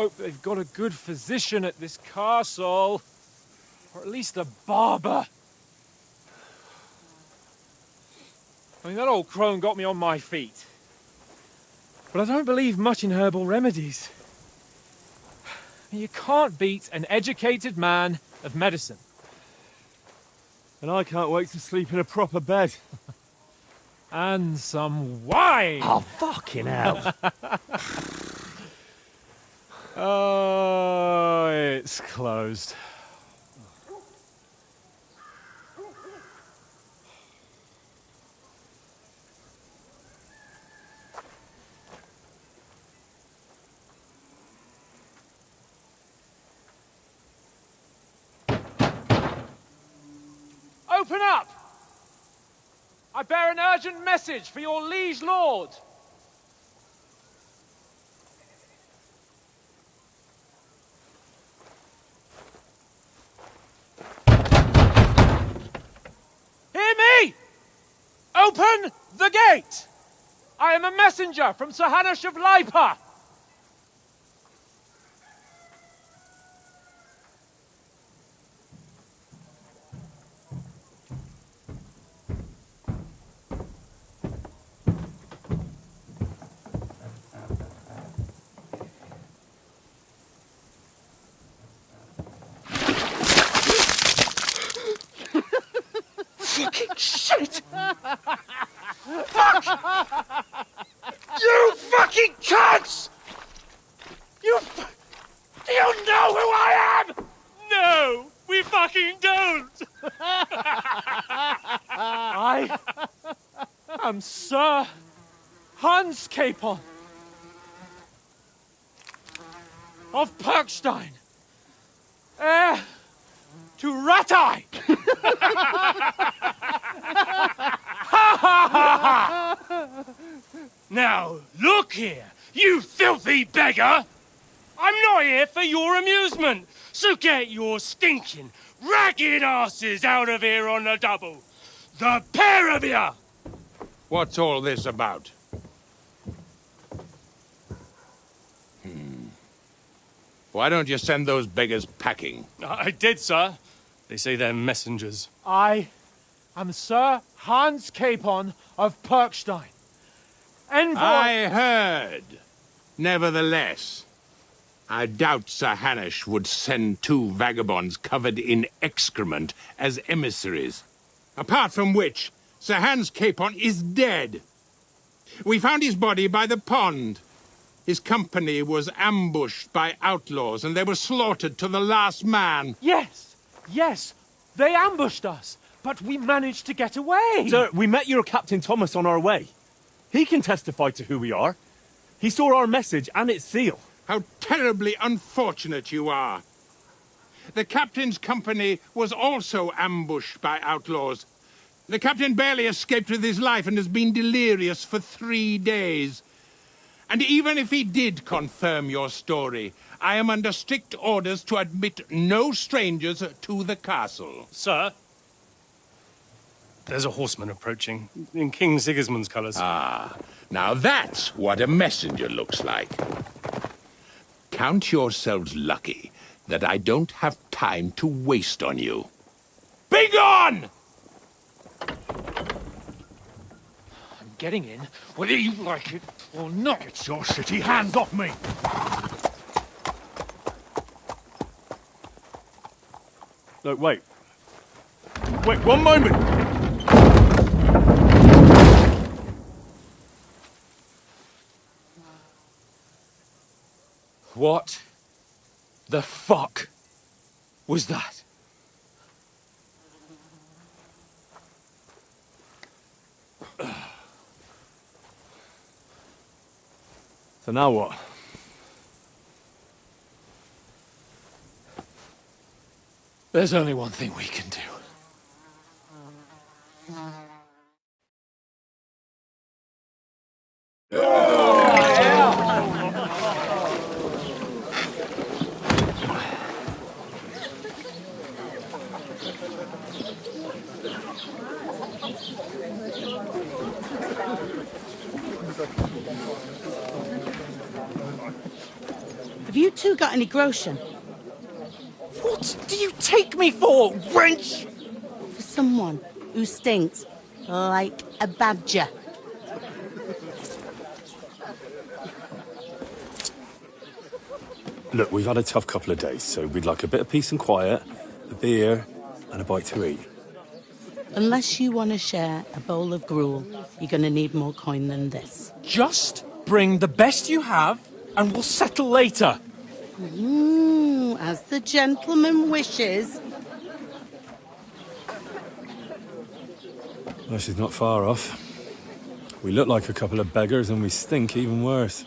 hope they've got a good physician at this castle. Or at least a barber. I mean, that old crone got me on my feet. But I don't believe much in herbal remedies. You can't beat an educated man of medicine. And I can't wait to sleep in a proper bed. And some wine! Oh, fucking hell. Oh, it's closed. Open up! I bear an urgent message for your liege lord. Hear me! Open the gate! I am a messenger from Sir Hanush of Lipa. Fucking shit! Fuck! You fucking cunts! Do you know who I am? No, we fucking don't! I am Sir Hans Capon of Perkstein, heir to Ratai! Now, look here, you filthy beggar! I'm not here for your amusement, so get your stinking, ragged asses out of here on the double. The pair of you! What's all this about? Why don't you send those beggars packing? I did, sir. They say they're messengers. I am Sir Hans Capon of Perkstein. Envoy... I heard. Nevertheless, I doubt Sir Hanush would send two vagabonds covered in excrement as emissaries. Apart from which, Sir Hans Capon is dead. We found his body by the pond. His company was ambushed by outlaws, and they were slaughtered to the last man. Yes, yes, they ambushed us, but we managed to get away. Sir, we met your Captain Thomas on our way. He can testify to who we are. He saw our message and its seal. How terribly unfortunate you are. The captain's company was also ambushed by outlaws. The captain barely escaped with his life and has been delirious for 3 days. And even if he did confirm your story, I am under strict orders to admit no strangers to the castle. Sir? There's a horseman approaching, in King Sigismund's colours. Ah, now that's what a messenger looks like. Count yourselves lucky that I don't have time to waste on you. Be gone! I'm getting in, whether you like it or not. Get your shitty hands off me! Look, wait. Wait, one moment! What the fuck was that? So now what? There's only one thing we can do. Have you You two got any groschen? What do you take me for, wench? For someone who stinks like a badger. Look, we've had a tough couple of days, so we'd like a bit of peace and quiet, a beer, and a bite to eat. Unless you want to share a bowl of gruel, you're going to need more coin than this. Just bring the best you have, and we'll settle later. As the gentleman wishes. Well, she's not far off. We look like a couple of beggars, and we stink even worse.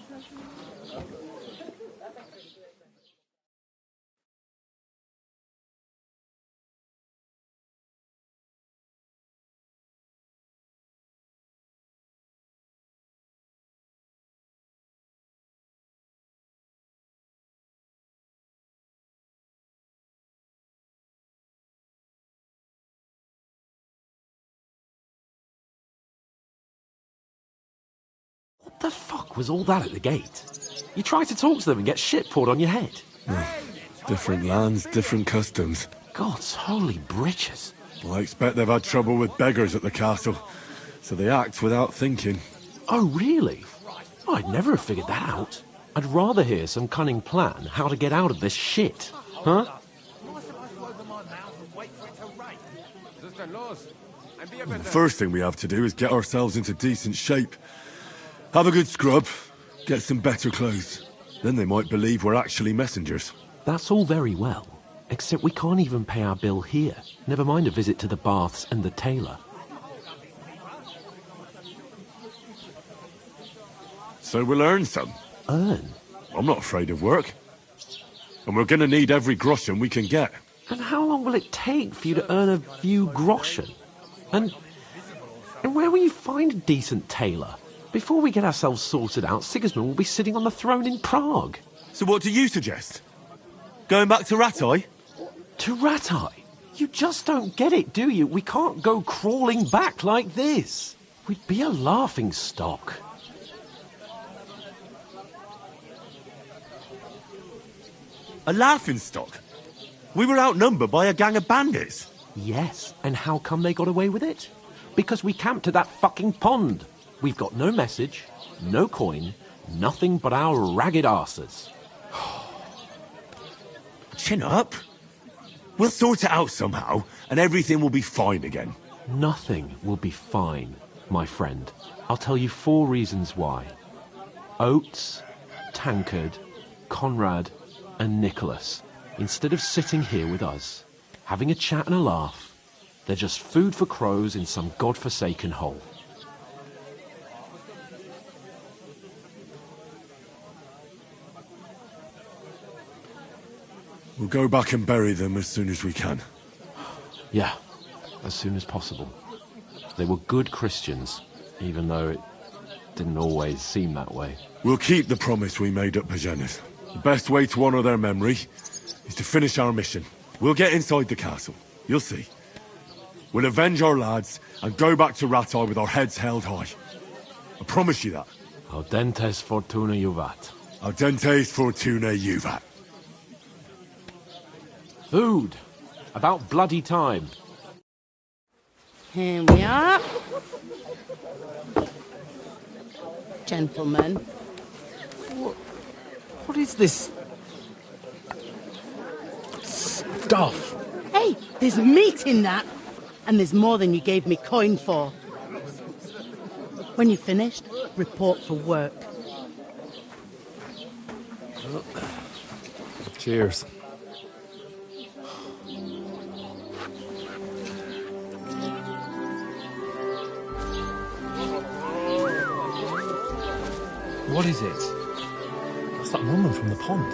What the fuck was all that at the gate? You try to talk to them and get shit poured on your head. Different lands, different customs. God's holy britches. Well, I expect they've had trouble with beggars at the castle, so they act without thinking. Oh, really? I'd never have figured that out. I'd rather hear some cunning plan how to get out of this shit. Huh? The first thing we have to do is get ourselves into decent shape. Have a good scrub, get some better clothes. Then they might believe we're actually messengers. That's all very well, except we can't even pay our bill here. Never mind a visit to the baths and the tailor. So we'll earn some. Earn? I'm not afraid of work. And we're gonna need every groschen we can get. And how long will it take for you to earn a few groschen? And where will you find a decent tailor? Before we get ourselves sorted out, Sigismund will be sitting on the throne in Prague. So what do you suggest? Going back to Rattay? To Rattay? You just don't get it, do you? We can't go crawling back like this. We'd be a laughing stock. A laughingstock? We were outnumbered by a gang of bandits. Yes, and how come they got away with it? Because we camped at that fucking pond. We've got no message, no coin, nothing but our ragged arses. Chin up. We'll sort it out somehow, and everything will be fine again. Nothing will be fine, my friend. I'll tell you 4 reasons why. Oates, Tankard, Conrad, and Nicholas, instead of sitting here with us, having a chat and a laugh, they're just food for crows in some godforsaken hole. We'll go back and bury them as soon as we can. Yeah, as soon as possible. They were good Christians, even though it didn't always seem that way. We'll keep the promise we made at Pagenis. The best way to honour their memory is to finish our mission. We'll get inside the castle. You'll see. We'll avenge our lads and go back to Rattay with our heads held high. I promise you that. Audentes fortuna juvat. Audentes fortuna juvat. Food. About bloody time. Here we are. Gentlemen. What is this stuff? Hey, there's meat in that. And there's more than you gave me coin for. When you're finished, report for work. Cheers. What is it? That's that woman from the pond.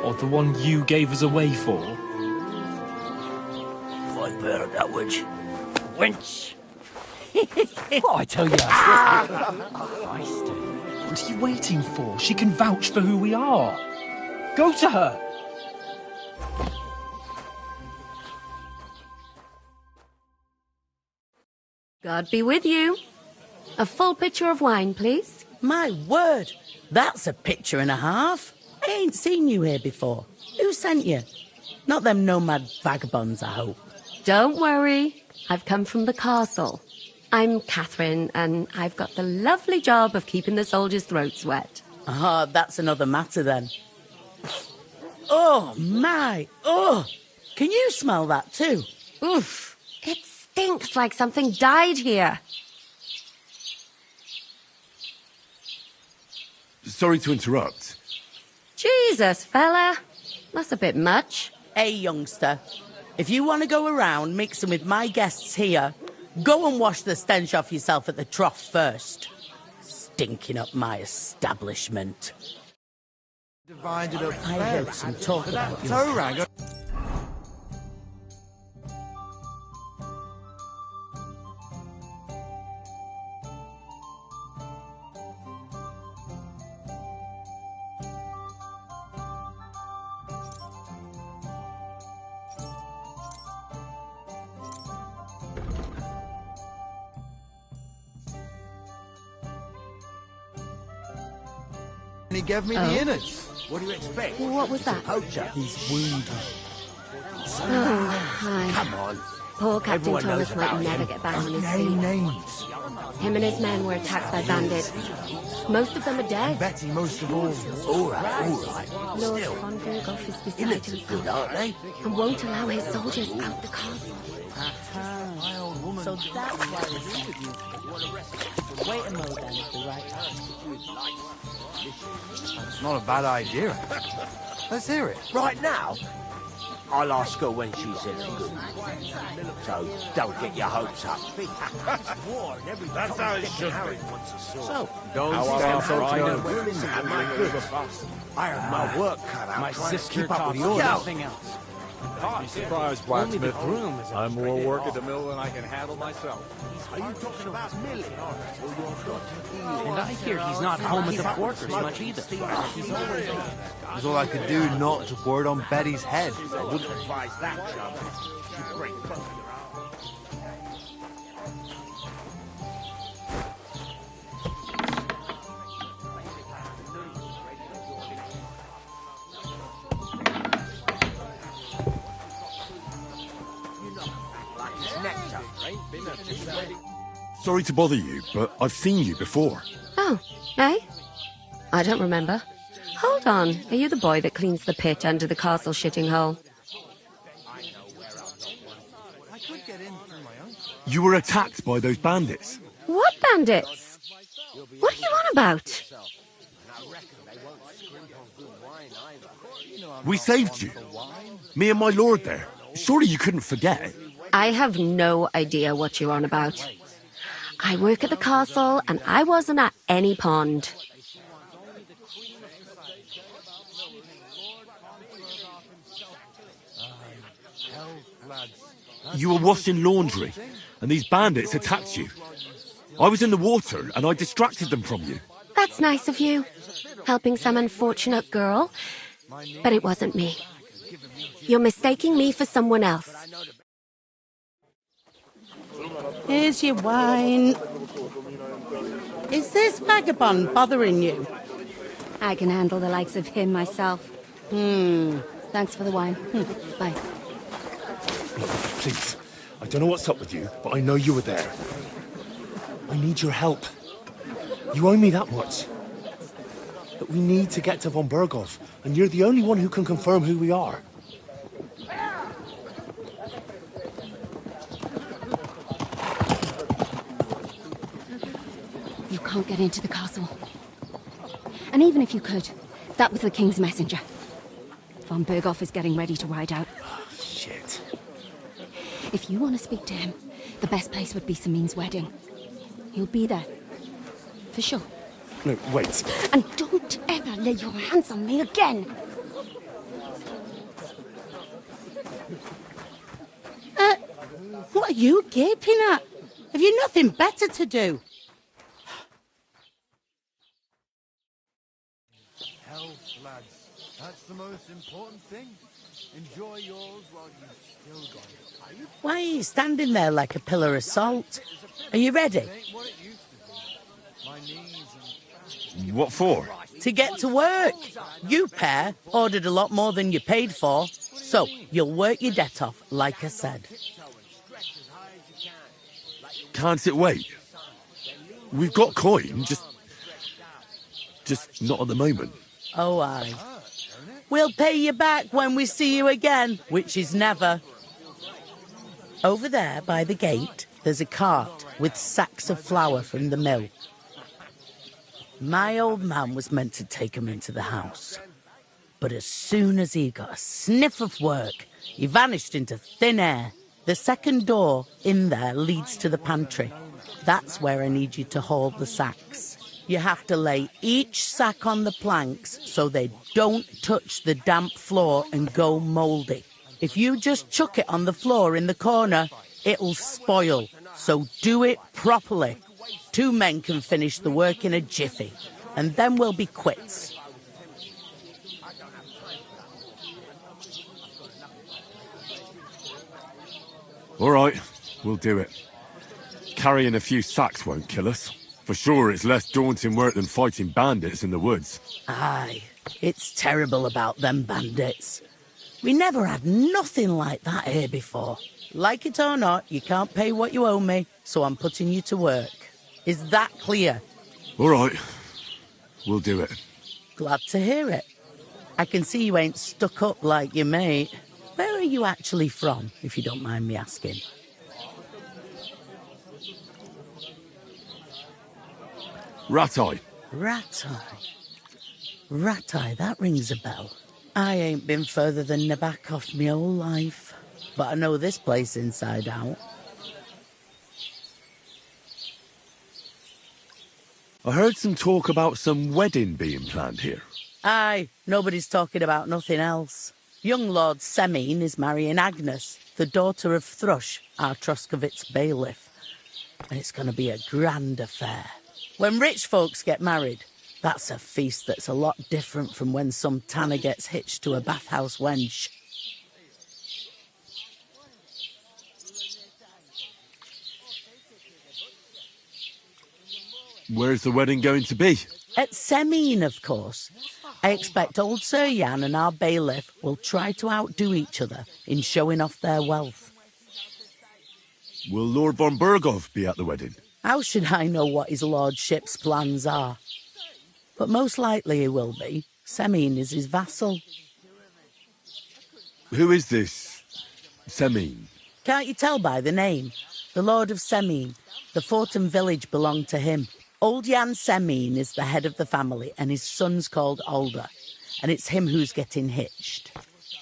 Or the one you gave us away for? I've heard that witch. Wench! What I tell you? What are you waiting for? She can vouch for who we are. Go to her. God be with you. A full pitcher of wine, please. My word, that's a picture and a half. I ain't seen you here before. Who sent you? Not them nomad vagabonds, I hope. Don't worry. I've come from the castle. I'm Catherine, and I've got the lovely job of keeping the soldiers' throats wet. Ah, that's another matter then. Oh, my. Oh, can you smell that too? Oof. It stinks like something died here. Sorry to interrupt. Jesus, fella. That's a bit much. Hey, youngster. If you want to go around mixing with my guests here, go and wash the stench off yourself at the trough first. Stinking up my establishment. Divided up. I heard some talk about you. He gave me the innards. What do you expect? What was that? Poacher. He's wounded. Oh, hi. Come on. Poor Captain Everyone Thomas knows might about never him. get back on his Name feet. names. Him and his men were attacked by bandits. Most of them are dead. Betty most of all. All right. Lord Still, von Berghoff is beside innards are good, himself aren't they? and won't allow his soldiers out the castle. So that's why we sent you. Wait a moment then, be right back. It's not a bad idea. Let's hear it. Right now, I'll ask her when she's in a good mood. So don't get your hopes up. That's how it should be. So, Don't stand so Ryder, close. I have my work cut out. My trying to sister keep up taught with me yours. nothing else. Be surprised, blacksmith. I'm more work at the mill than I can handle myself. Are you talking about milling? And I hear he's not home at the quarters much either. It was all I could do not to pour it on Betty's head. I wouldn't advise that, chum. You break both your arms. Sorry to bother you, but I've seen you before. Oh, eh? I don't remember. Hold on. Are you the boy that cleans the pit under the castle shitting hole? You were attacked by those bandits. What bandits? What are you on about? We saved you. Me and my lord there. Surely you couldn't forget. I have no idea what you're on about. I work at the castle, and I wasn't at any pond. You were washing laundry, and these bandits attacked you. I was in the water, and I distracted them from you. That's nice of you, helping some unfortunate girl. But it wasn't me. You're mistaking me for someone else. Here's your wine. Is this vagabond bothering you? I can handle the likes of him myself. Thanks for the wine. Bye. Please, I don't know what's up with you, but I know you were there. I need your help. You owe me that much. But we need to get to von Berghoff, and you're the only one who can confirm who we are. You can't get into the castle. And even if you could, that was the King's messenger. Von Berghoff is getting ready to ride out. Shit. If you want to speak to him, the best place would be Samin's wedding. He'll be there. For sure. No, wait. And don't ever lay your hands on me again! What are you gaping at? Have you nothing better to do? Health, lads. That's the most important thing. Enjoy yours while you've still got it. Why are you standing there like a pillar of salt? Are you ready? It ain't what it used to be. My knees and What for? To get to work. You pair ordered a lot more than you paid for, so you'll work your debt off, like I said. Can't it wait? We've got coin, just not at the moment. Oh, aye. We'll pay you back when we see you again, which is never. Over there, by the gate, there's a cart with sacks of flour from the mill. My old man was meant to take 'em into the house. But as soon as he got a sniff of work, he vanished into thin air. The second door in there leads to the pantry. That's where I need you to haul the sacks. You have to lay each sack on the planks so they don't touch the damp floor and go mouldy. If you just chuck it on the floor in the corner, it'll spoil. So do it properly. 2 men can finish the work in a jiffy, and then we'll be quits. All right, we'll do it. Carrying a few sacks won't kill us. For sure, it's less daunting work than fighting bandits in the woods. Aye, it's terrible about them bandits. We never had nothing like that here before. Like it or not, you can't pay what you owe me, so I'm putting you to work. Is that clear? All right, we'll do it. Glad to hear it. I can see you ain't stuck up like your mate. Where are you actually from, if you don't mind me asking? Rattay. Rattay. Rattay, that rings a bell. I ain't been further than Nabokov my whole life, but I know this place inside out. I heard some talk about some wedding being planned here. Aye, nobody's talking about nothing else. Young Lord Semine is marrying Agnes, the daughter of Thrush, our Troskovitz bailiff. And it's going to be a grand affair. When rich folks get married, that's a feast that's a lot different from when some tanner gets hitched to a bathhouse wench. Where's the wedding going to be? At Semine, of course. I expect old Sir Jan and our bailiff will try to outdo each other in showing off their wealth. Will Lord von Burgov be at the wedding? How should I know what his lordship's plans are? But most likely he will be. Semine is his vassal. Who is this Semine? Can't you tell by the name? The Lord of Semine. The fort and village belong to him. Old Jan Semine is the head of the family, and his son's called Alder, and it's him who's getting hitched.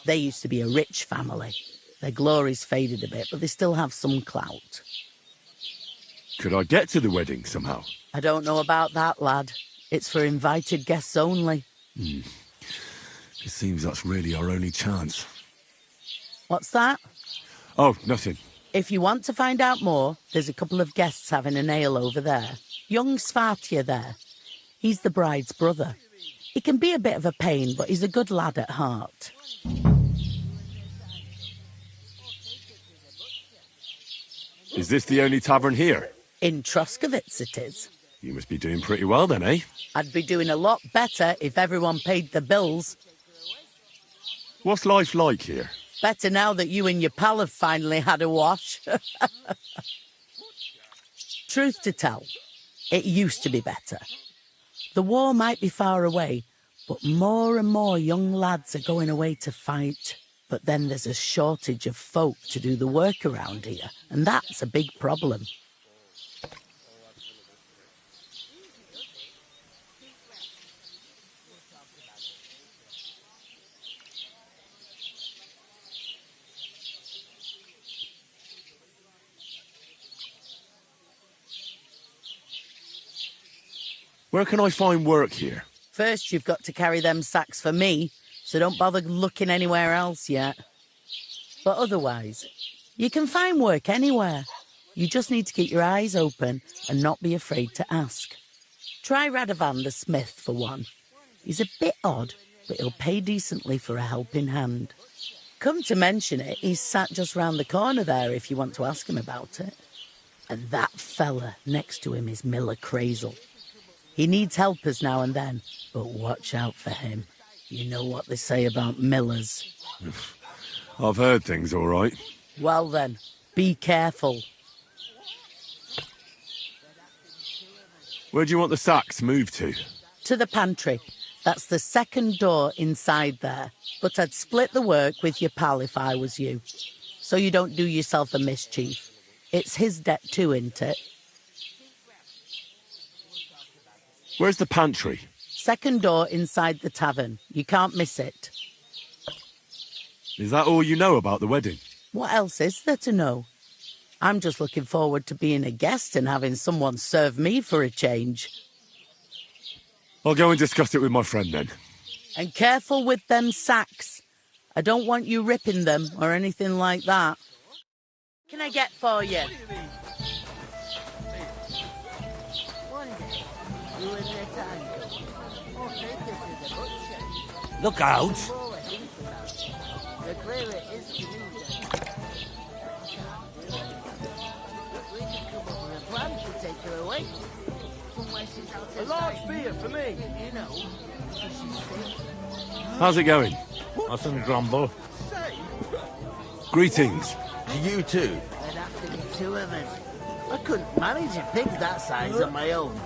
They used to be a rich family. Their glory's faded a bit, but they still have some clout. Could I get to the wedding somehow? I don't know about that, lad. It's for invited guests only. It seems that's really our only chance. What's that? Oh, nothing. If you want to find out more, there's a couple of guests having an ale over there. Young Svartje there. He's the bride's brother. He can be a bit of a pain, but he's a good lad at heart. Is this the only tavern here? In Troskovitz it is. You must be doing pretty well then, eh? I'd be doing a lot better if everyone paid the bills. What's life like here? Better now that you and your pal have finally had a wash. Truth to tell, it used to be better. The war might be far away, but more and more young lads are going away to fight. But then there's a shortage of folk to do the work around here, and that's a big problem. Where can I find work here? First, you've got to carry them sacks for me, so don't bother looking anywhere else yet. But otherwise, you can find work anywhere. You just need to keep your eyes open and not be afraid to ask. Try Radovan the smith for one. He's a bit odd, but he'll pay decently for a helping hand. Come to mention it, he's sat just round the corner there if you want to ask him about it. And that fella next to him is Miller Crazel. He needs helpers now and then, but watch out for him. You know what they say about millers. I've heard things, all right. Well then, be careful. Where do you want the sacks moved to? To the pantry. That's the second door inside there. But I'd split the work with your pal if I was you. So you don't do yourself a mischief. It's his debt too, isn't it? Where's the pantry? Second door inside the tavern. You can't miss it. Is that all you know about the wedding? What else is there to know? I'm just looking forward to being a guest and having someone serve me for a change. I'll go and discuss it with my friend then. And careful with them sacks. I don't want you ripping them or anything like that. What can I get for you? Look out! A large beer for me. How's it going? Mustn't grumble. Greetings. To you too. There'd have to be two of us. I couldn't manage a pig that size on my own.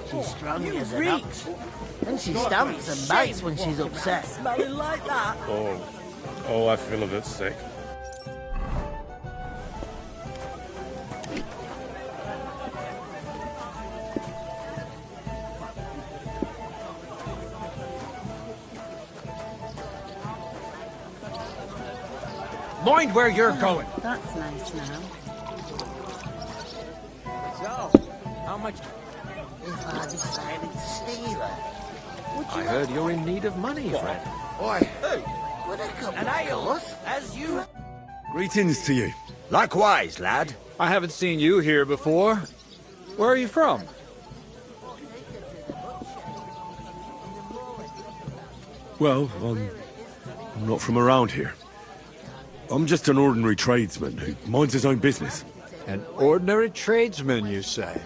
She's strong as an ox. And she stamps and bites when she's upset. Smelling like that? Oh, I feel a bit sick. Mind where you're going. That's nice now. So, how much if I decided to steal her? I heard you're in need of money, friend. Oi, Would a couple And I course? as you. Greetings to you. likewise, lad. I haven't seen you here before. Where are you from? Well, I'm not from around here. I'm just an ordinary tradesman who minds his own business. An ordinary tradesman, you say?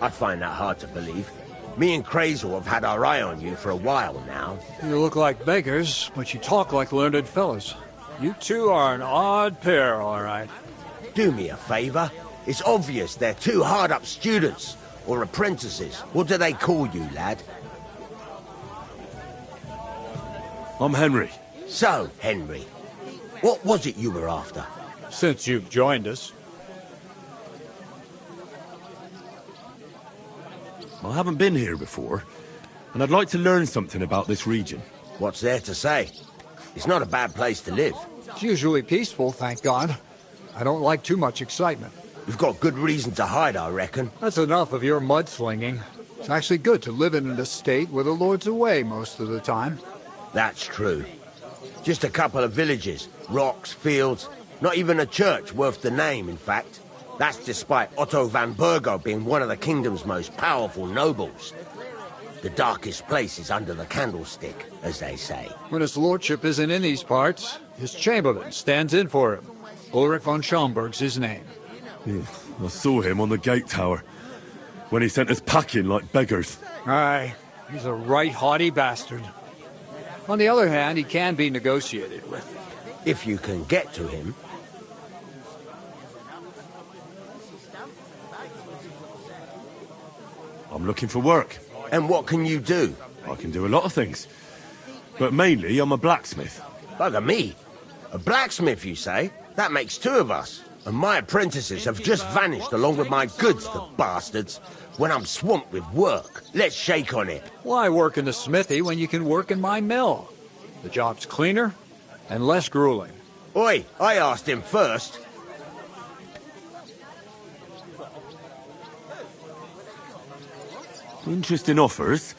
I find that hard to believe. Me and Crazel have had our eye on you for a while now. You look like beggars, but you talk like learned fellows. You two are an odd pair, all right. Do me a favour. It's obvious they're two hard-up students, or apprentices. What do they call you, lad? I'm Henry. So, Henry, what was it you were after? Since you've joined us. I haven't been here before, and I'd like to learn something about this region. What's there to say? It's not a bad place to live. It's usually peaceful, thank God. I don't like too much excitement. We've got good reason to hide, I reckon. That's enough of your mudslinging. It's actually good to live in an estate where the Lord's away most of the time. That's true. Just a couple of villages, rocks, fields, not even a church worth the name, in fact. That's despite Otto van Burgo being one of the kingdom's most powerful nobles. The darkest place is under the candlestick, as they say. When his lordship isn't in these parts, his chamberlain stands in for him. Ulrich von Schaumburg's his name. Yeah, I saw him on the gate tower when he sent us packing like beggars. Aye, he's a right haughty bastard. On the other hand, he can be negotiated with. If you can get to him. I'm looking for work. And what can you do? I can do a lot of things. But mainly, I'm a blacksmith. Bugger me. A blacksmith, you say? That makes two of us. And my apprentices have just vanished along with my goods, the bastards. When I'm swamped with work. Let's shake on it. Why work in the smithy when you can work in my mill? The job's cleaner and less grueling. Oi, I asked him first. Interesting offers.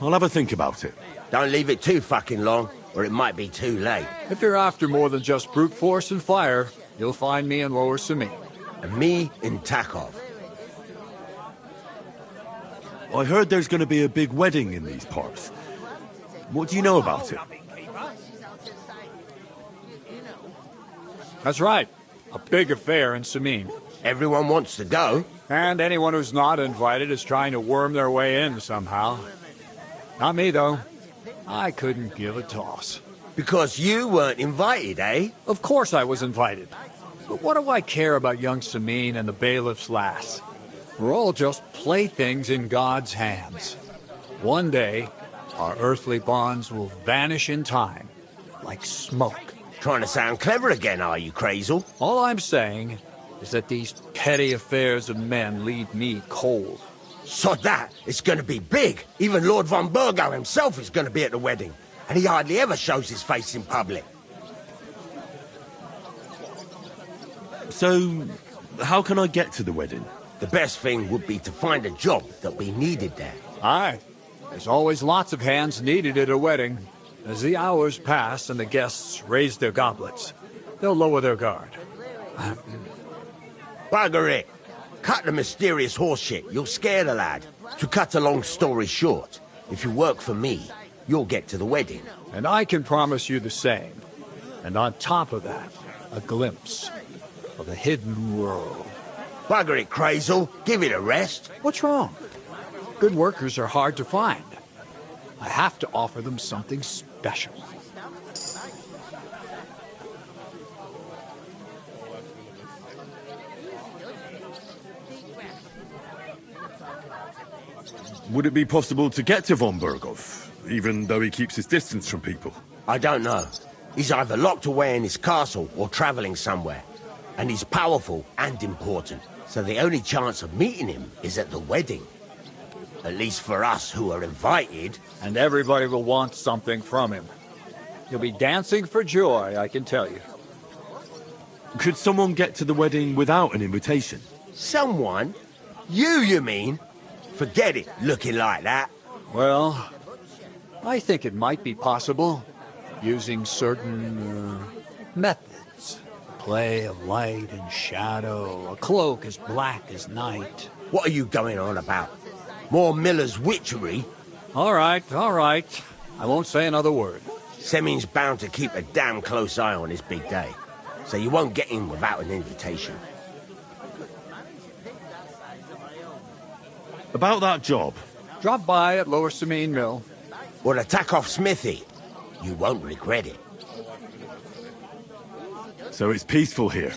I'll have a think about it. Don't leave it too fucking long, or it might be too late. If you're after more than just brute force and fire, you'll find me in Lower Samin. And me in Takov. I heard there's going to be a big wedding in these parts. What do you know about it? That's right. A big affair in Samin. Everyone wants to go. And anyone who's not invited is trying to worm their way in somehow. Not me, though. I couldn't give a toss. Because you weren't invited, eh? Of course I was invited. But what do I care about young Sameen and the bailiff's lass? We're all just playthings in God's hands. One day, our earthly bonds will vanish in time, like smoke. Trying to sound clever again, are you, Crazel? All I'm saying is that these petty affairs of men leave me cold. So that it's going to be big. Even Lord von Burgo himself is going to be at the wedding. And he hardly ever shows his face in public. So, how can I get to the wedding? The best thing would be to find a job that'll be needed there. Aye. There's always lots of hands needed at a wedding. As the hours pass and the guests raise their goblets, they'll lower their guard. Bugger it. Cut the mysterious horse shit. You'll scare the lad. To cut a long story short, if you work for me, you'll get to the wedding. And I can promise you the same. And on top of that, a glimpse of the hidden world. Bugger it, Crazel. Give it a rest. What's wrong? Good workers are hard to find. I have to offer them something special. Would it be possible to get to von Berghoff, even though he keeps his distance from people? I don't know. He's either locked away in his castle or traveling somewhere. And he's powerful and important. So the only chance of meeting him is at the wedding. At least for us who are invited. And everybody will want something from him. You'll be dancing for joy, I can tell you. Could someone get to the wedding without an invitation? Someone? You mean? Forget it, looking like that. Well, I think it might be possible, using certain methods. Play of light and shadow, a cloak as black as night. What are you going on about? More Miller's witchery? All right. I won't say another word. Semin's bound to keep a damn close eye on his big day, so you won't get in without an invitation. About that job. Drop by at Lower Sameen Mill. Or the Takoff Smithy. You won't regret it. So it's peaceful here.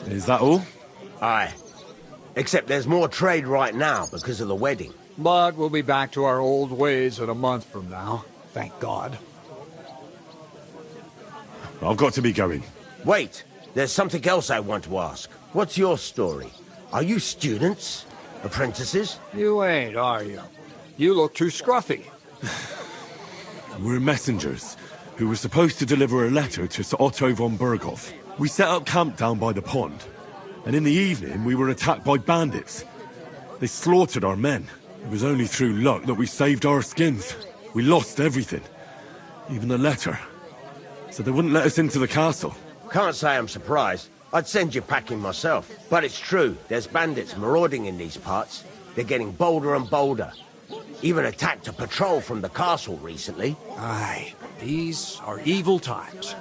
Is that all? Aye. Except there's more trade right now because of the wedding. But we'll be back to our old ways in a month from now. Thank God. I've got to be going. Wait, there's something else I want to ask. What's your story? Are you students? Apprentices? You ain't, are you? You look too scruffy. We're messengers who were supposed to deliver a letter to Sir Otto von Berghoff. We set up camp down by the pond, and in the evening we were attacked by bandits. They slaughtered our men. It was only through luck that we saved our skins. We lost everything, even the letter. So they wouldn't let us into the castle. Can't say I'm surprised. I'd send you packing myself. But it's true, there's bandits marauding in these parts. They're getting bolder and bolder. Even attacked a patrol from the castle recently. Aye, these are evil times.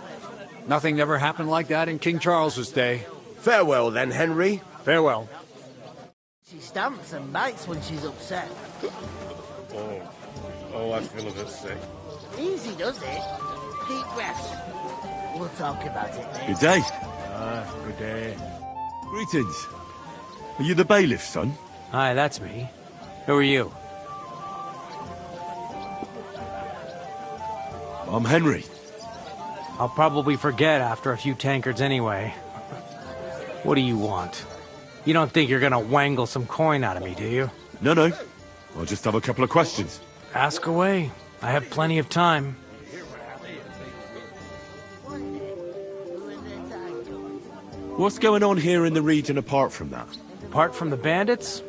Nothing ever happened like that in King Charles's day. Farewell then, Henry. Farewell. She stamps and bites when she's upset. Oh, I feel a bit sick. Easy does it. Deep breaths. We'll talk about it later. Good day. Good day. Greetings. Are you the bailiff's son? Hi, that's me. Who are you? I'm Henry. I'll probably forget after a few tankards anyway. What do you want? You don't think you're gonna wangle some coin out of me, do you? No. I'll just have a couple of questions. Ask away. I have plenty of time. What's going on here in the region apart from that? Apart from the bandits?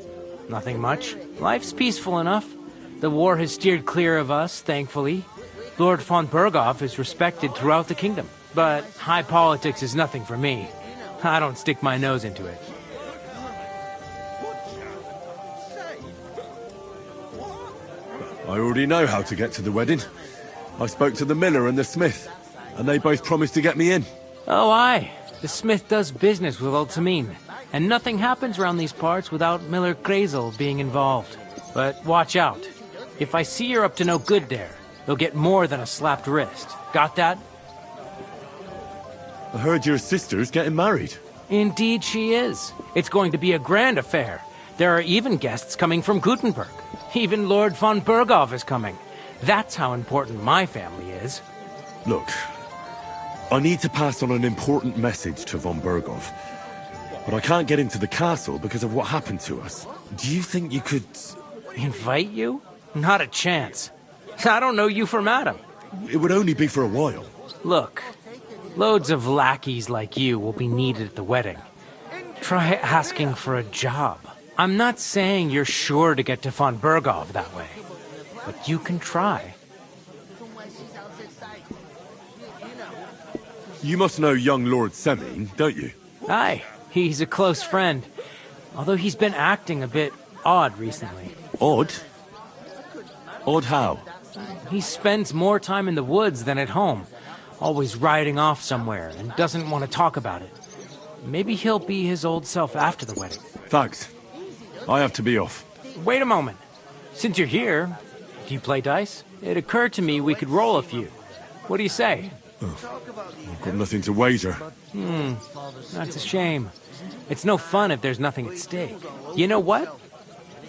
Nothing much. Life's peaceful enough. The war has steered clear of us, thankfully. Lord von Berghoff is respected throughout the kingdom. But high politics is nothing for me. I don't stick my nose into it. I already know how to get to the wedding. I spoke to the miller and the smith, and they both promised to get me in. Oh, aye. The smith does business with old Sameen, And nothing happens around these parts without Miller Grazel being involved. But watch out. If I see you're up to no good there, you'll get more than a slapped wrist. Got that? I heard your sister's getting married. Indeed she is. It's going to be a grand affair. There are even guests coming from Gutenberg. Even Lord von Berghoff is coming. That's how important my family is. Look, I need to pass on an important message to von Berghoff. But I can't get into the castle because of what happened to us. Do you think you could... Invite you? Not a chance. I don't know you from Adam. It would only be for a while. Look, loads of lackeys like you will be needed at the wedding. Try asking for a job. I'm not saying you're sure to get to von Berghoff that way, but you can try. You must know young Lord Semine, don't you? Aye, he's a close friend. Although he's been acting a bit odd recently. Odd? Odd how? He spends more time in the woods than at home, always riding off somewhere and doesn't want to talk about it. Maybe he'll be his old self after the wedding. Thanks. I have to be off. Wait a moment. Since you're here, do you play dice? It occurred to me we could roll a few. What do you say? Oh, I've got nothing to wager. That's a shame. It's no fun if there's nothing at stake. You know what?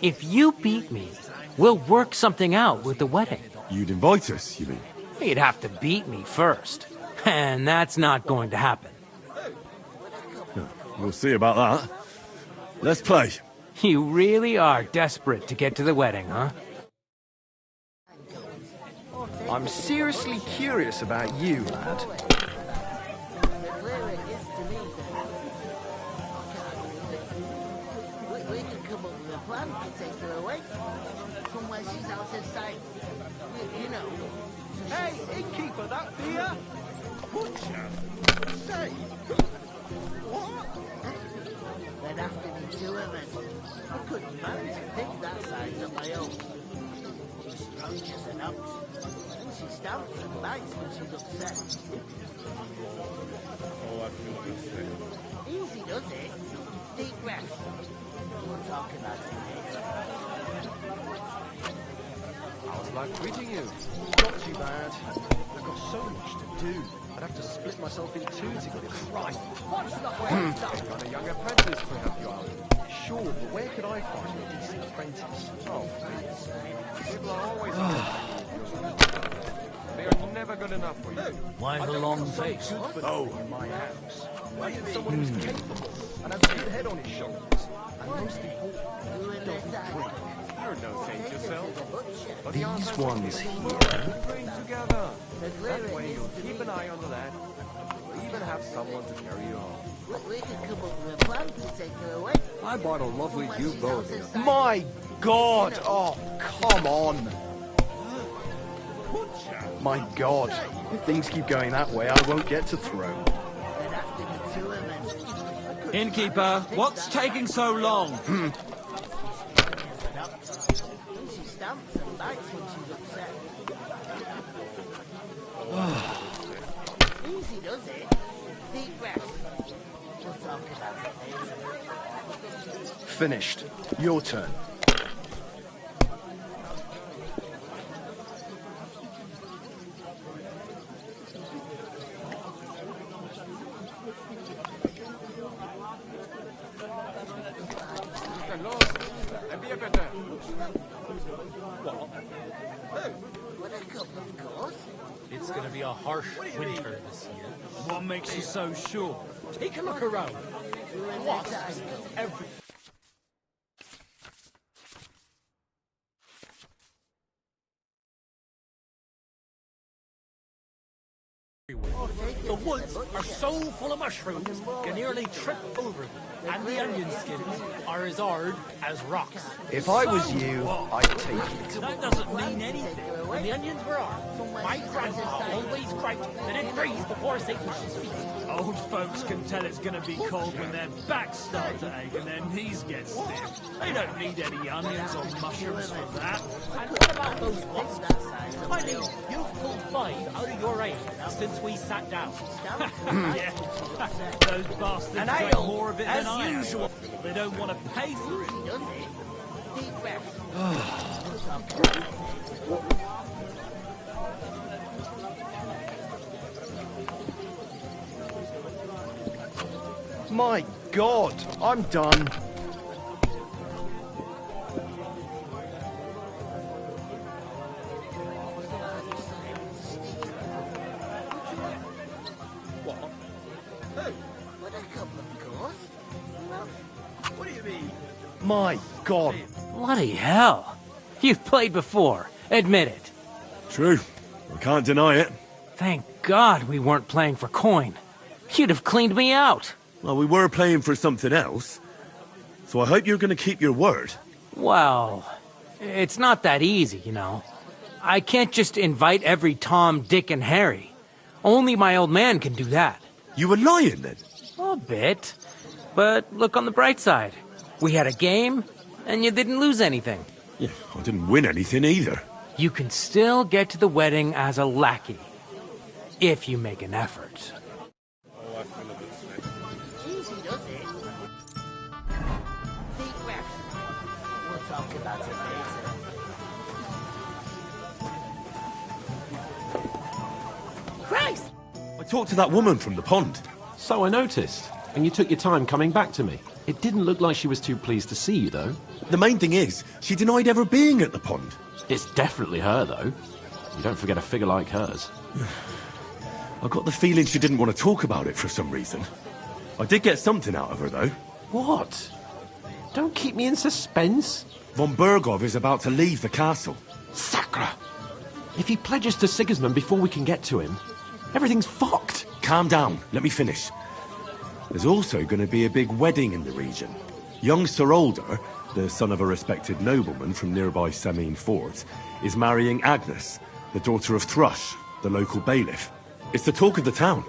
If you beat me, we'll work something out with the wedding. You'd invite us, you mean? You'd have to beat me first. And that's not going to happen. We'll see about that. Let's play. You really are desperate to get to the wedding, huh? I'm seriously curious about you, lad. We can come up with a plan to take her away. Somewhere she's out of sight. You know. Hey, innkeeper, that beer? Butcher? Say, what? There'd have to be two of us. I couldn't manage to pick that size on my own. She's strong as an ox. And she stamps and bites when she's upset. Oh, I feel good. Easy does it. Deep breath. We'll talk about it later. How's life treating you? Not too bad. I've got so much to do. I'd have to split myself in two to get it. Christ! What's the way done? Run a young apprentice to help you out. Sure, but where could I find a decent apprentice? Oh, please. People are always they are never good enough for you. Why the long face? Oh, in my house. I need someone who's capable and has a good head on his shoulders. And most important, doesn't drink. You're no saint yourself. But These ones here. bring together. That way you'll keep an eye on the lad. You'll even have someone to carry you home. We can come up with a plan to take her away. I bought a lovely Somewhere you she's both. out of sight. My God! Oh, come on! My God! If things keep going that way, I won't get to throne. There'd have to be two of us. Innkeeper, what's taking so long? She stamps and bites when she's upset. Easy does it. Deep breath. We'll talk about it later. Finished. Your turn. Would a cup, of course. It's gonna be a harsh winter this year. What makes you so sure? Take a look around. Wasps every... The woods are so full of mushrooms, you nearly trip over them. And the onion skins are as hard as rocks. If I was you, I'd take it. That doesn't mean anything. when the onions were on, my grandpa always cried that it freeze before St. Lucian's feast. Old folks can tell it's gonna be cold when their backs start to ache and their knees get stiff. They don't need any onions or mushrooms for that. And what about those wasps? I mean, you've pulled 5 out of your 8 since we sat down. Yeah, those bastards And drink ale, more of it as than I have. usual. They don't want to pay for it. Deep breath. My God, I'm done. What a couple of course. What do you mean? My God. Bloody hell. You've played before. Admit it. True. I can't deny it. Thank God we weren't playing for coin. You'd have cleaned me out. Well, we were playing for something else. So I hope you're going to keep your word. Well, it's not that easy, you know. I can't just invite every Tom, Dick, and Harry. Only my old man can do that. You were lying, then? A bit. But look on the bright side. We had a game, and you didn't lose anything. Yeah, I didn't win anything either. You can still get to the wedding as a lackey. If you make an effort. Easy does it. Deep breath. We'll talk about it later. Christ! I talked to that woman from the pond. So I noticed. And you took your time coming back to me. It didn't look like she was too pleased to see you, though. The main thing is, she denied ever being at the pond. It's definitely her, though. You don't forget a figure like hers. I got the feeling she didn't want to talk about it for some reason. I did get something out of her, though. What? Don't keep me in suspense. Von Bergov is about to leave the castle. Sacre! If he pledges to Sigismund before we can get to him, everything's fucked. Calm down. Let me finish. There's also going to be a big wedding in the region. Young Sir Older, the son of a respected nobleman from nearby Semine Fort, is marrying Agnes, the daughter of Thrush, the local bailiff. It's the talk of the town.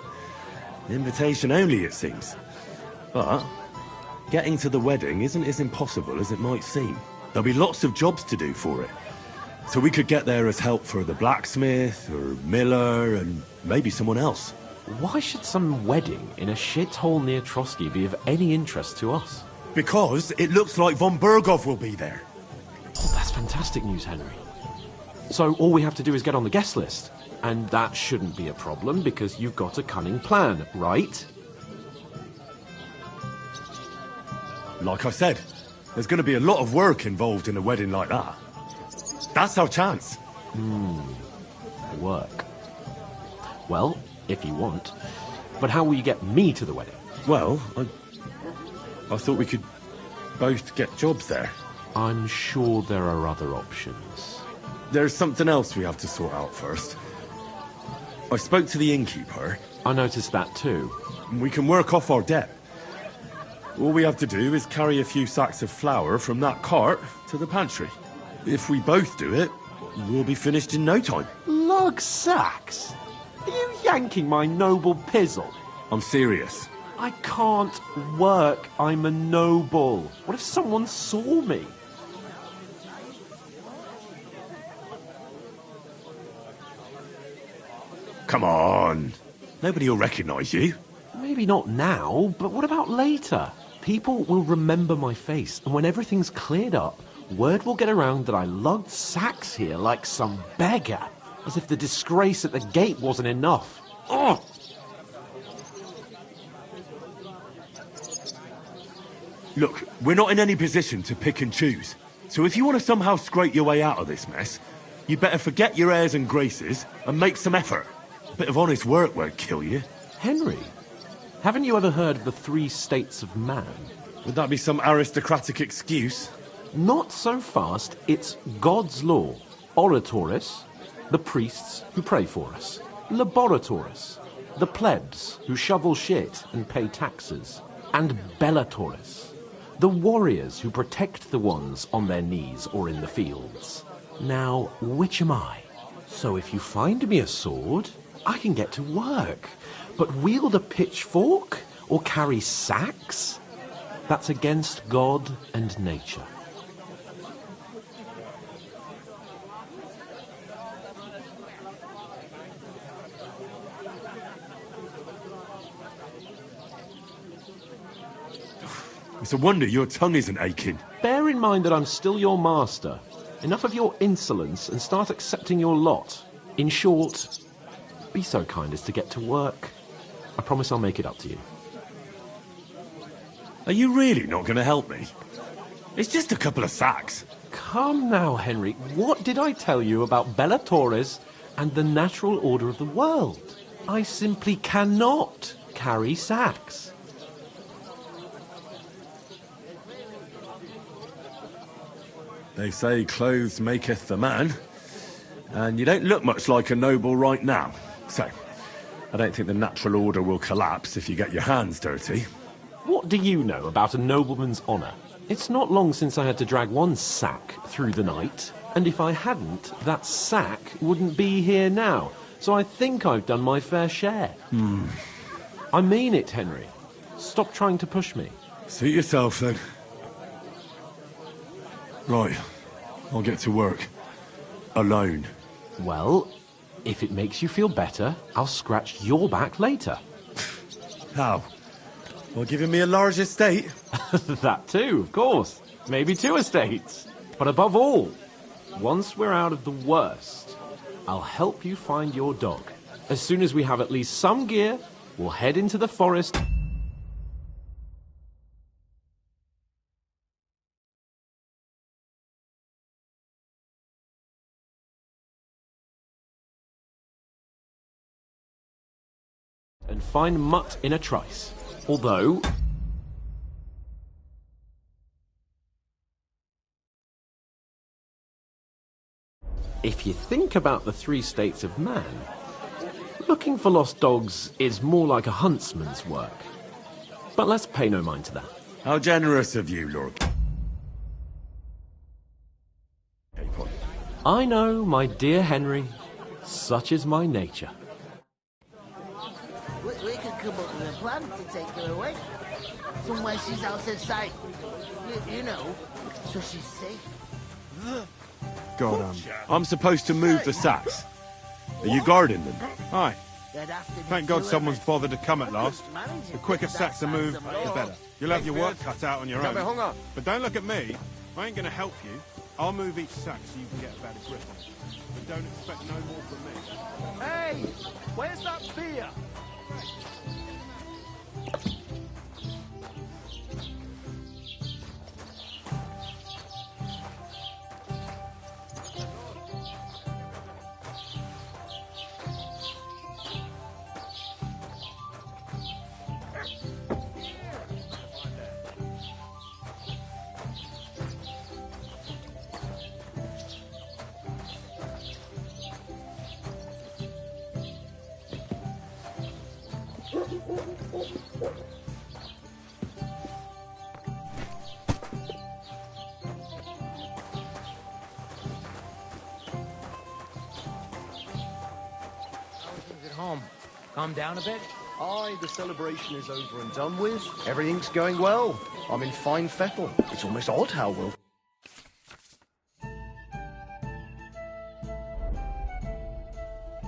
Invitation only, it seems. But getting to the wedding isn't as impossible as it might seem. There'll be lots of jobs to do for it. So we could get there as help for the blacksmith, or miller, and maybe someone else. Why should some wedding in a shithole near Trotsky be of any interest to us? Because it looks like Von Bergov will be there. Oh, that's fantastic news, Henry. So all we have to do is get on the guest list. And that shouldn't be a problem because you've got a cunning plan, right? Like I said, there's going to be a lot of work involved in a wedding like that. That's our chance. Work. Well, if you want. But how will you get me to the wedding? Well, I thought we could both get jobs there. I'm sure there are other options. There's something else we have to sort out first. I spoke to the innkeeper. I noticed that too. We can work off our debt. All we have to do is carry a few sacks of flour from that cart to the pantry. If we both do it, we'll be finished in no time. Lug sacks? Are you yanking my noble pizzle? I'm serious. I can't work. I'm a noble. What if someone saw me? Come on. Nobody will recognize you. Maybe not now, but what about later? People will remember my face, and when everything's cleared up, word will get around that I lugged sacks here like some beggar, as if the disgrace at the gate wasn't enough. Ugh! Look, we're not in any position to pick and choose. So if you want to somehow scrape your way out of this mess, you better forget your airs and graces and make some effort. A bit of honest work won't kill you. Henry, haven't you ever heard of the 3 states of man? Would that be some aristocratic excuse? Not so fast. It's God's law. Oratoris, the priests who pray for us. Laboratoris, the plebs who shovel shit and pay taxes. And Bellatoris, the warriors who protect the ones on their knees or in the fields. Now, which am I? So if you find me a sword, I can get to work. But wield a pitchfork or carry sacks? That's against God and nature. It's a wonder your tongue isn't aching. Bear in mind that I'm still your master. Enough of your insolence and start accepting your lot. In short, be so kind as to get to work. I promise I'll make it up to you. Are you really not going to help me? It's just a couple of sacks. Come now, Henry. What did I tell you about Bella Torres and the natural order of the world? I simply cannot carry sacks. They say clothes maketh the man, and you don't look much like a noble right now. So, I don't think the natural order will collapse if you get your hands dirty. What do you know about a nobleman's honour? It's not long since I had to drag one sack through the night, and if I hadn't, that sack wouldn't be here now. So I think I've done my fair share. I mean it, Henry. Stop trying to push me. Suit yourself, then. Right, I'll get to work. Alone. Well, if it makes you feel better, I'll scratch your back later. How? Well, giving me a large estate? That too, of course. Maybe 2 estates. But above all, once we're out of the worst, I'll help you find your dog. As soon as we have at least some gear, we'll head into the forest. And find Mutt in a trice. Although... if you think about the 3 states of man, looking for lost dogs is more like a huntsman's work. But let's pay no mind to that. How generous of you, Lord. I know, my dear Henry, such is my nature. We could come up with a plan to take her away. Somewhere she's out of sight. You know, so she's safe. God, I'm supposed to move the sacks. Are you guarding them? Aye. Thank God someone's bothered to come at last. The quicker sacks are moved, the better. You'll have your work cut out on your own. But don't look at me. I ain't going to help you. I'll move each sack so you can get a better grip on it. But don't expect no more from me. Hey! Where's that beer? Home. Calm down a bit? Aye, the celebration is over and done with. Everything's going well. I'm in fine fettle. It's almost odd how well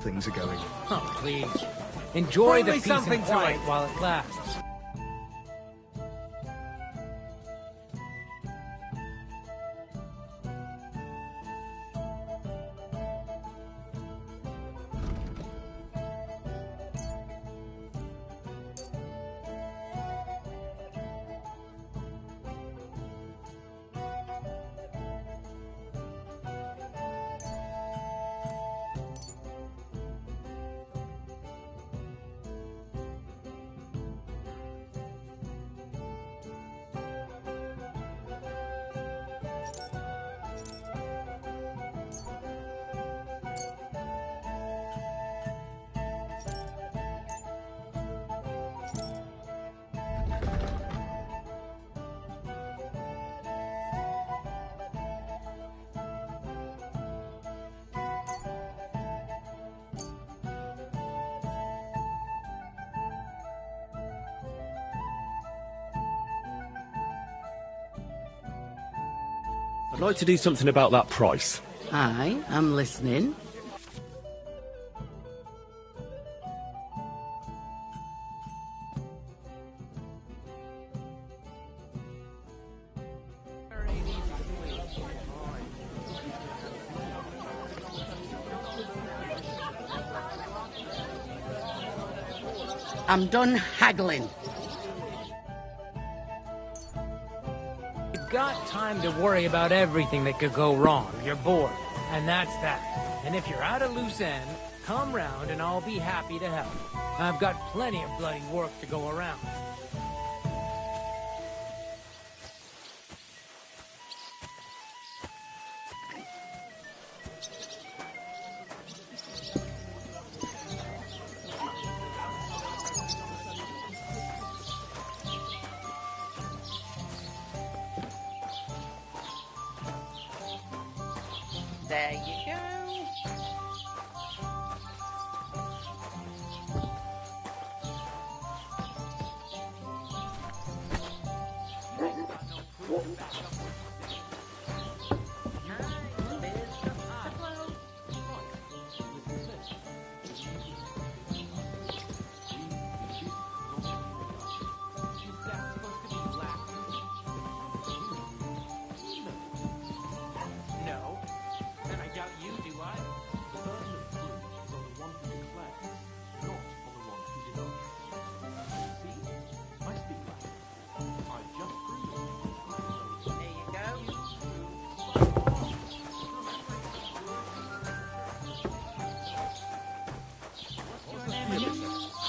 things are going. Oh, please. Enjoy Bring the me peace something and to quiet eat. while it lasts. I'd like to do something about that price. Aye, I'm listening. I'm done haggling. You've got time to worry about everything that could go wrong. You're bored, and that's that. And if you're at a loose end, come round and I'll be happy to help. I've got plenty of bloody work to go around. There you go.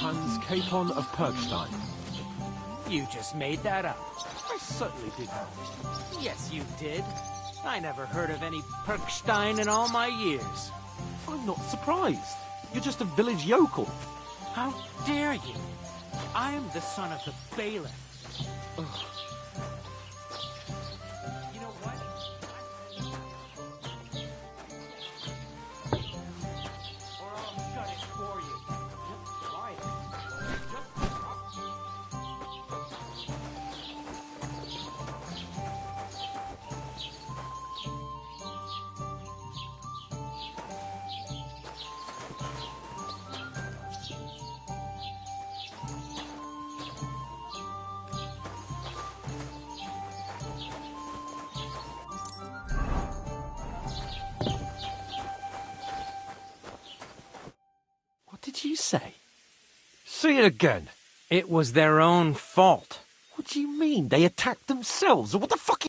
Hans Capon of Perkstein. You just made that up. I certainly did not. Yes, you did. I never heard of any Perkstein in all my years. I'm not surprised. You're just a village yokel. How dare you? I am the son of the bailiff. Ugh. You know what? Or I'll shut it for you. Just try it. What did you say? Say it again. It was their own fault. What do you mean? They attacked themselves? Or what the fuck?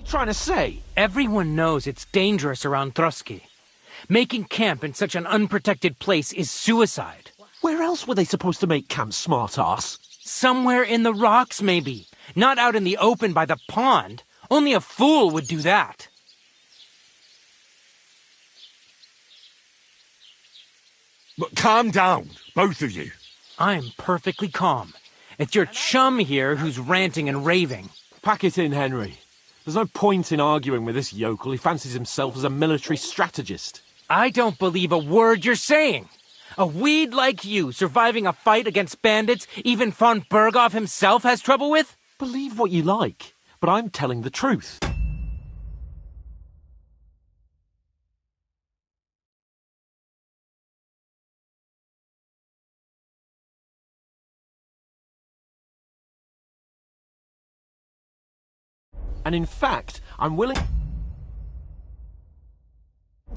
Trying to say? Everyone knows it's dangerous around Trotsky. Making camp in such an unprotected place is suicide. Where else were they supposed to make camp, smart-ass? Somewhere in the rocks, maybe. Not out in the open by the pond. Only a fool would do that. But calm down, both of you. I'm perfectly calm. It's your chum here who's ranting and raving. Pack it in, Henry. There's no point in arguing with this yokel. He fancies himself as a military strategist. I don't believe a word you're saying. A weed like you surviving a fight against bandits even von Berghoff himself has trouble with? Believe what you like, but I'm telling the truth. And in fact, I'm willing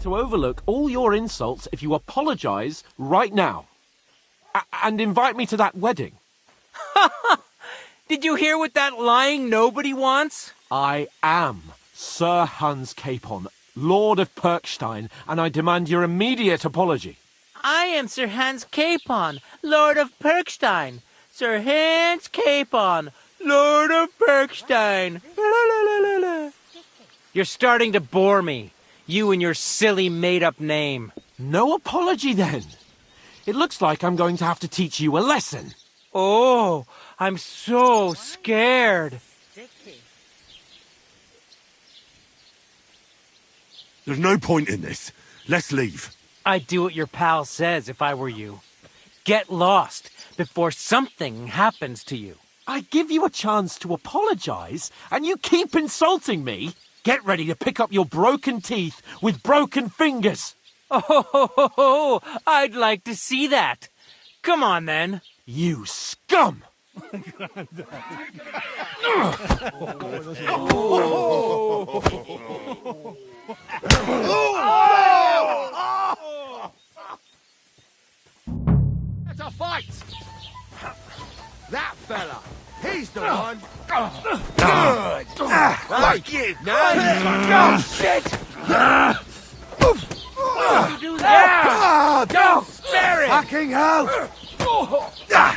to overlook all your insults if you apologize right now. And invite me to that wedding. Did you hear what that lying nobody wants? I am Sir Hans Capon, Lord of Perkstein, and I demand your immediate apology. I am Sir Hans Capon, Lord of Perkstein. Sir Hans Capon, Lord of Perkstein. You're starting to bore me. You and your silly made-up name. No apology, then. It looks like I'm going to have to teach you a lesson. Oh, I'm so scared. There's no point in this. Let's leave. I'd do what your pal says if I were you. Get lost. before something happens to you. I give you a chance to apologize, and you keep insulting me? Get ready to pick up your broken teeth with broken fingers. Oh, I'd like to see that. Come on, then. You scum! It's a fight! That fella, he's the one. Good! Fuck you! No! Shit! Do that! Don't spare it! Fucking hell!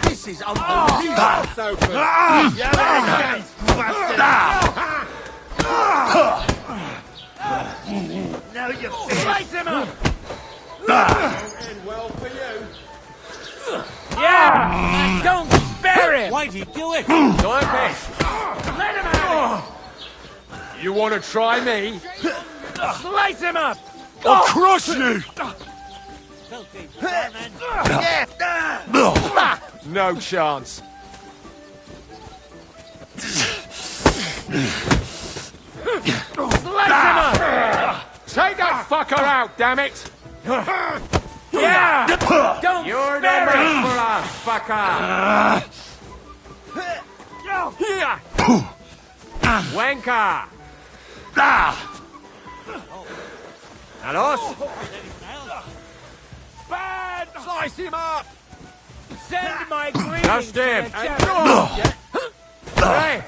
This is unbelievable! Now you slice him up! End well for you. Yeah! Don't spare him! Why'd he do it? Don't piss. Let him have it! You want to try me? Slice him up! I'll crush you! Filthy vermin. No chance. Slice him up! Take that fucker out, damn it! Yeah! Don't You're no spare match him! for us, fucker! Wanker! And us? Bad! Slice him up! Send my greetings Just to him! the general. Hey!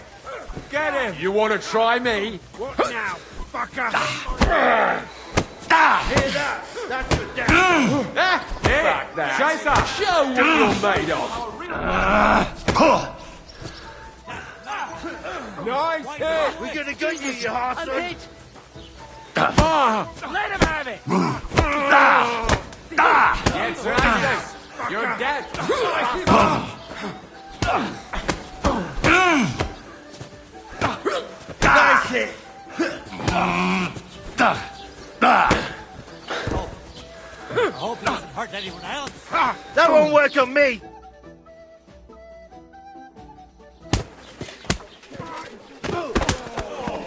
Get him! You want to try me? What now, fucker? Hear that? That's the down! Here! Chaser! Show what you're made of! Nice hit! We're gonna get you, you arsehole! Let him have it! It's right. You're dead! Nice hit! I hope he doesn't hurt anyone else. That won't work on me!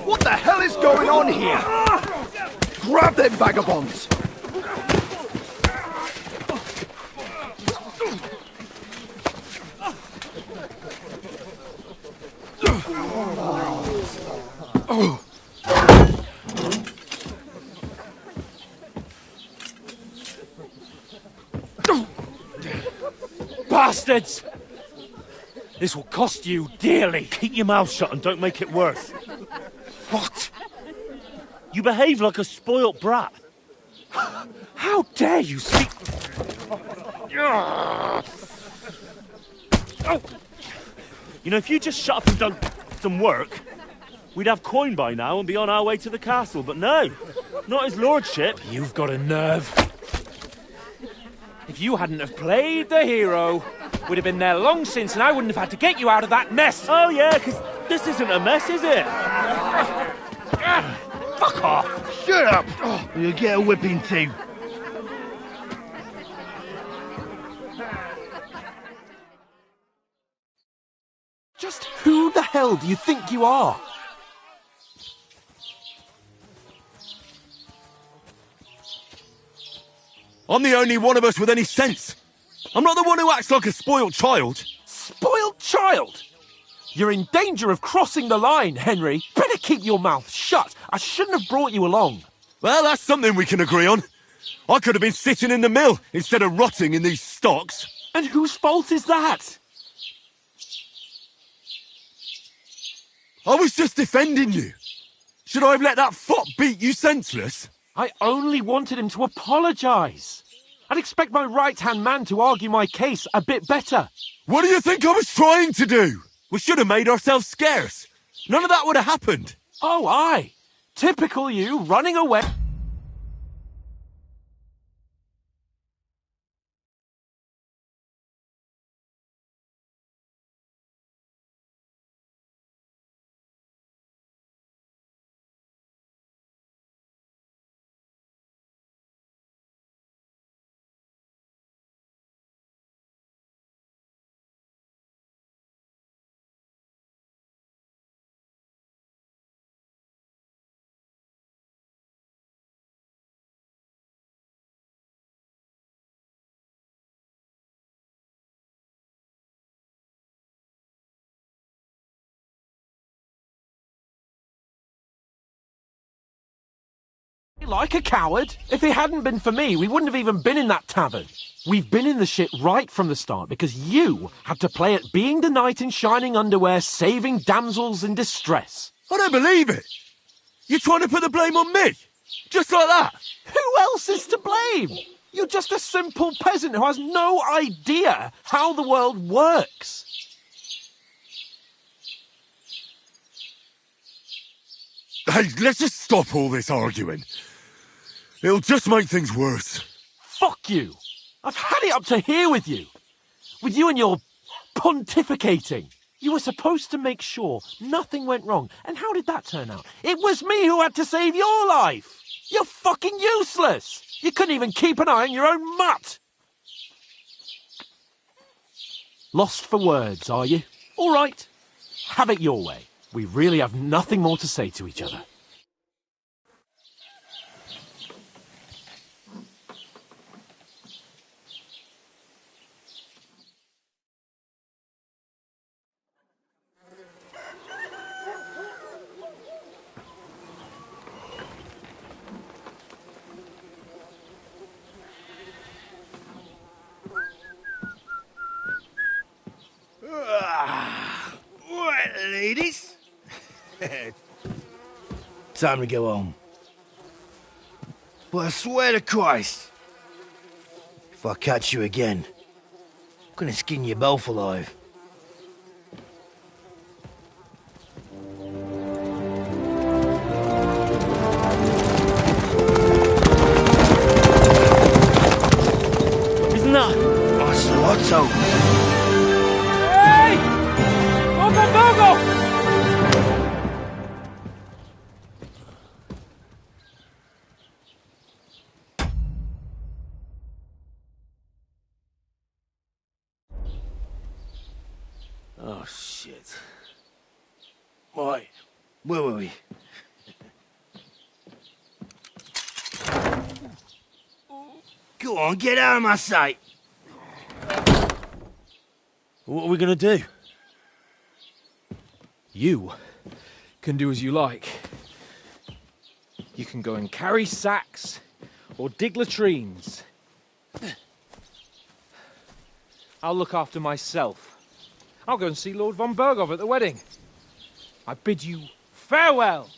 What the hell is going on here? Grab them vagabonds! Bastards! This will cost you dearly. Keep your mouth shut and don't make it worse. What? You behave like a spoilt brat. How dare you speak... Oh. You know, if you just shut up and done some work, we'd have coin by now and be on our way to the castle, but no, not his lordship. You've got a nerve. If you hadn't have played the hero, we'd have been there long since and I wouldn't have had to get you out of that mess. Oh yeah, because this isn't a mess, is it? Fuck off! Shut up! Or you'll get a whipping too. Just who the hell do you think you are? I'm the only one of us with any sense. I'm not the one who acts like a spoiled child. Spoiled child? You're in danger of crossing the line, Henry. Better keep your mouth shut. I shouldn't have brought you along. Well, that's something we can agree on. I could have been sitting in the mill instead of rotting in these stocks. And whose fault is that? I was just defending you. Should I have let that fop beat you senseless? I only wanted him to apologise. I'd expect my right-hand man to argue my case a bit better. What do you think I was trying to do? We should have made ourselves scarce. None of that would have happened. Oh, aye. Typical you, running away. like a coward. If it hadn't been for me, we wouldn't have even been in that tavern. We've been in the shit right from the start because you had to play at being the knight in shining underwear, saving damsels in distress. I don't believe it. You're trying to put the blame on me? Just like that? Who else is to blame? You're just a simple peasant who has no idea how the world works. Hey, let's just stop all this arguing. It'll just make things worse. Fuck you. I've had it up to here with you. With you and your pontificating. You were supposed to make sure nothing went wrong. And how did that turn out? It was me who had to save your life. You're fucking useless. You couldn't even keep an eye on your own mutt. Lost for words, are you? All right. Have it your way. We really have nothing more to say to each other. Right, ladies. Time to go home. But I swear to Christ, if I catch you again, I'm gonna skin you both alive. Isn't that? Ocelotto! Hey! Go! Oh, shit. Right, where were we? Go on, get out of my sight. What are we gonna do? You can do as you like. You can go and carry sacks or dig latrines. I'll look after myself. I'll go and see Lord von Berghoff at the wedding. I bid you farewell.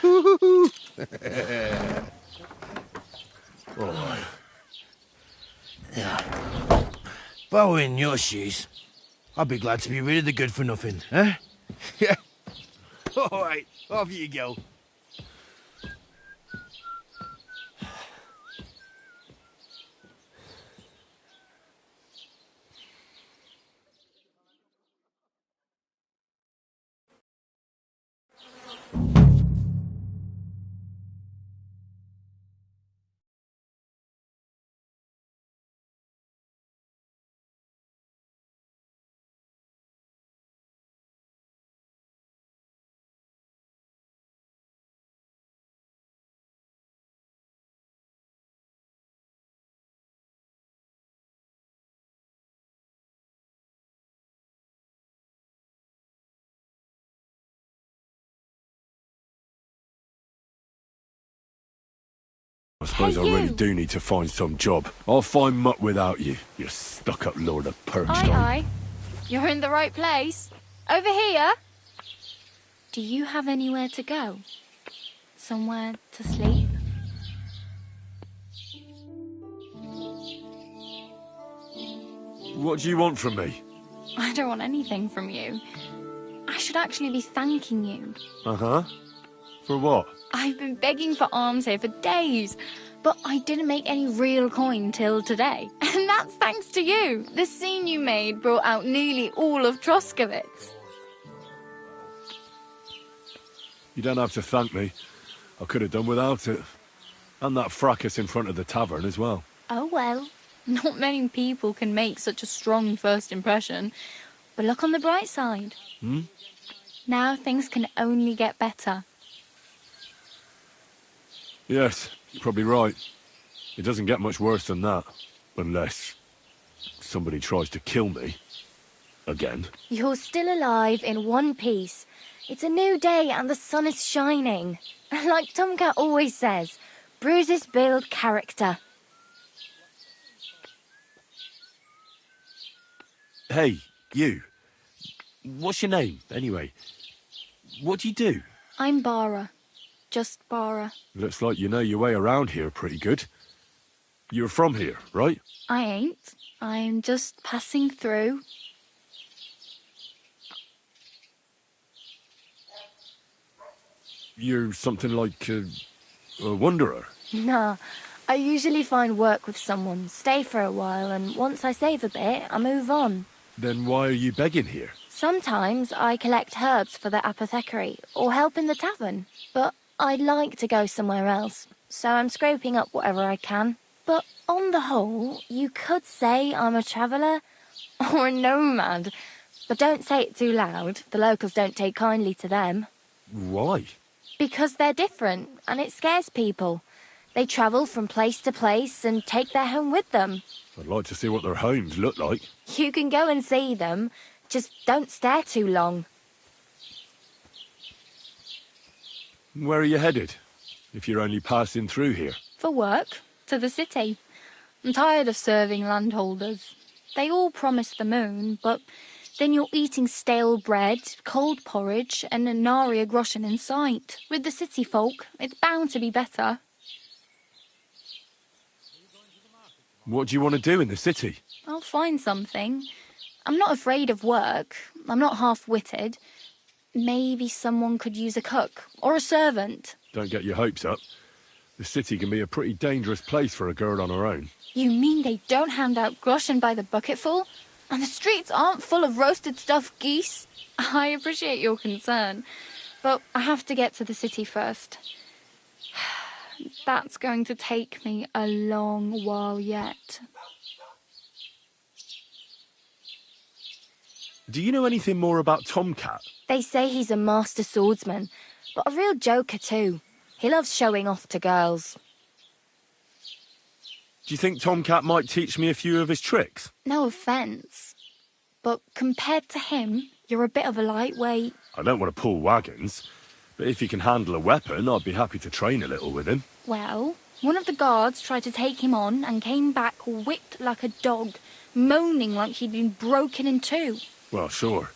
All right. Yeah. If I were in your shoes, I'd be glad to be rid of the good-for-nothing, eh? Yeah. All right, off you go. I suppose I really do need to find some job. I'll find mutt without you, you stuck-up Lord of Purgstone. Aye. You're in the right place. Over here. Do you have anywhere to go? Somewhere to sleep? What do you want from me? I don't want anything from you. I should actually be thanking you. Uh-huh. For what? I've been begging for alms here for days, but I didn't make any real coin till today. And that's thanks to you. The scene you made brought out nearly all of Troskowitz. You don't have to thank me. I could have done without it. And that fracas in front of the tavern as well. Oh well, not many people can make such a strong first impression. But look on the bright side. Now things can only get better. Yes, you're probably right. It doesn't get much worse than that. Unless somebody tries to kill me. Again? You're still alive in one piece. It's a new day and the sun is shining. Like Tomcat always says, bruises build character. Hey, you. What's your name, anyway? What do you do? I'm Bara. Just Bara. Looks like you know your way around here pretty good. You're from here, right? I ain't. I'm just passing through. You're something like a wanderer. Nah, I usually find work with someone, stay for a while, and once I save a bit, I move on. Then why are you begging here? Sometimes I collect herbs for the apothecary, or help in the tavern. But I'd like to go somewhere else, so I'm scraping up whatever I can. But on the whole, you could say I'm a traveller, or a nomad. But don't say it too loud, the locals don't take kindly to them. Why? Because they're different, and it scares people. They travel from place to place and take their home with them. I'd like to see what their homes look like. You can go and see them, just don't stare too long. Where are you headed, if you're only passing through here? For work, to the city. I'm tired of serving landholders. They all promise the moon, but then you're eating stale bread, cold porridge, and nary a groschen in sight. With the city folk, it's bound to be better. What do you want to do in the city? I'll find something. I'm not afraid of work. I'm not half-witted. Maybe someone could use a cook, or a servant. Don't get your hopes up. The city can be a pretty dangerous place for a girl on her own. You mean they don't hand out groschen by the bucketful? And the streets aren't full of roasted stuffed geese? I appreciate your concern, but I have to get to the city first. That's going to take me a long while yet. Do you know anything more about Tomcat? They say he's a master swordsman, but a real joker too. He loves showing off to girls. Do you think Tomcat might teach me a few of his tricks? No offence, but compared to him, you're a bit of a lightweight. I don't want to pull wagons, but if he can handle a weapon, I'd be happy to train a little with him. Well, one of the guards tried to take him on and came back whipped like a dog, moaning like he'd been broken in two. Well, sure.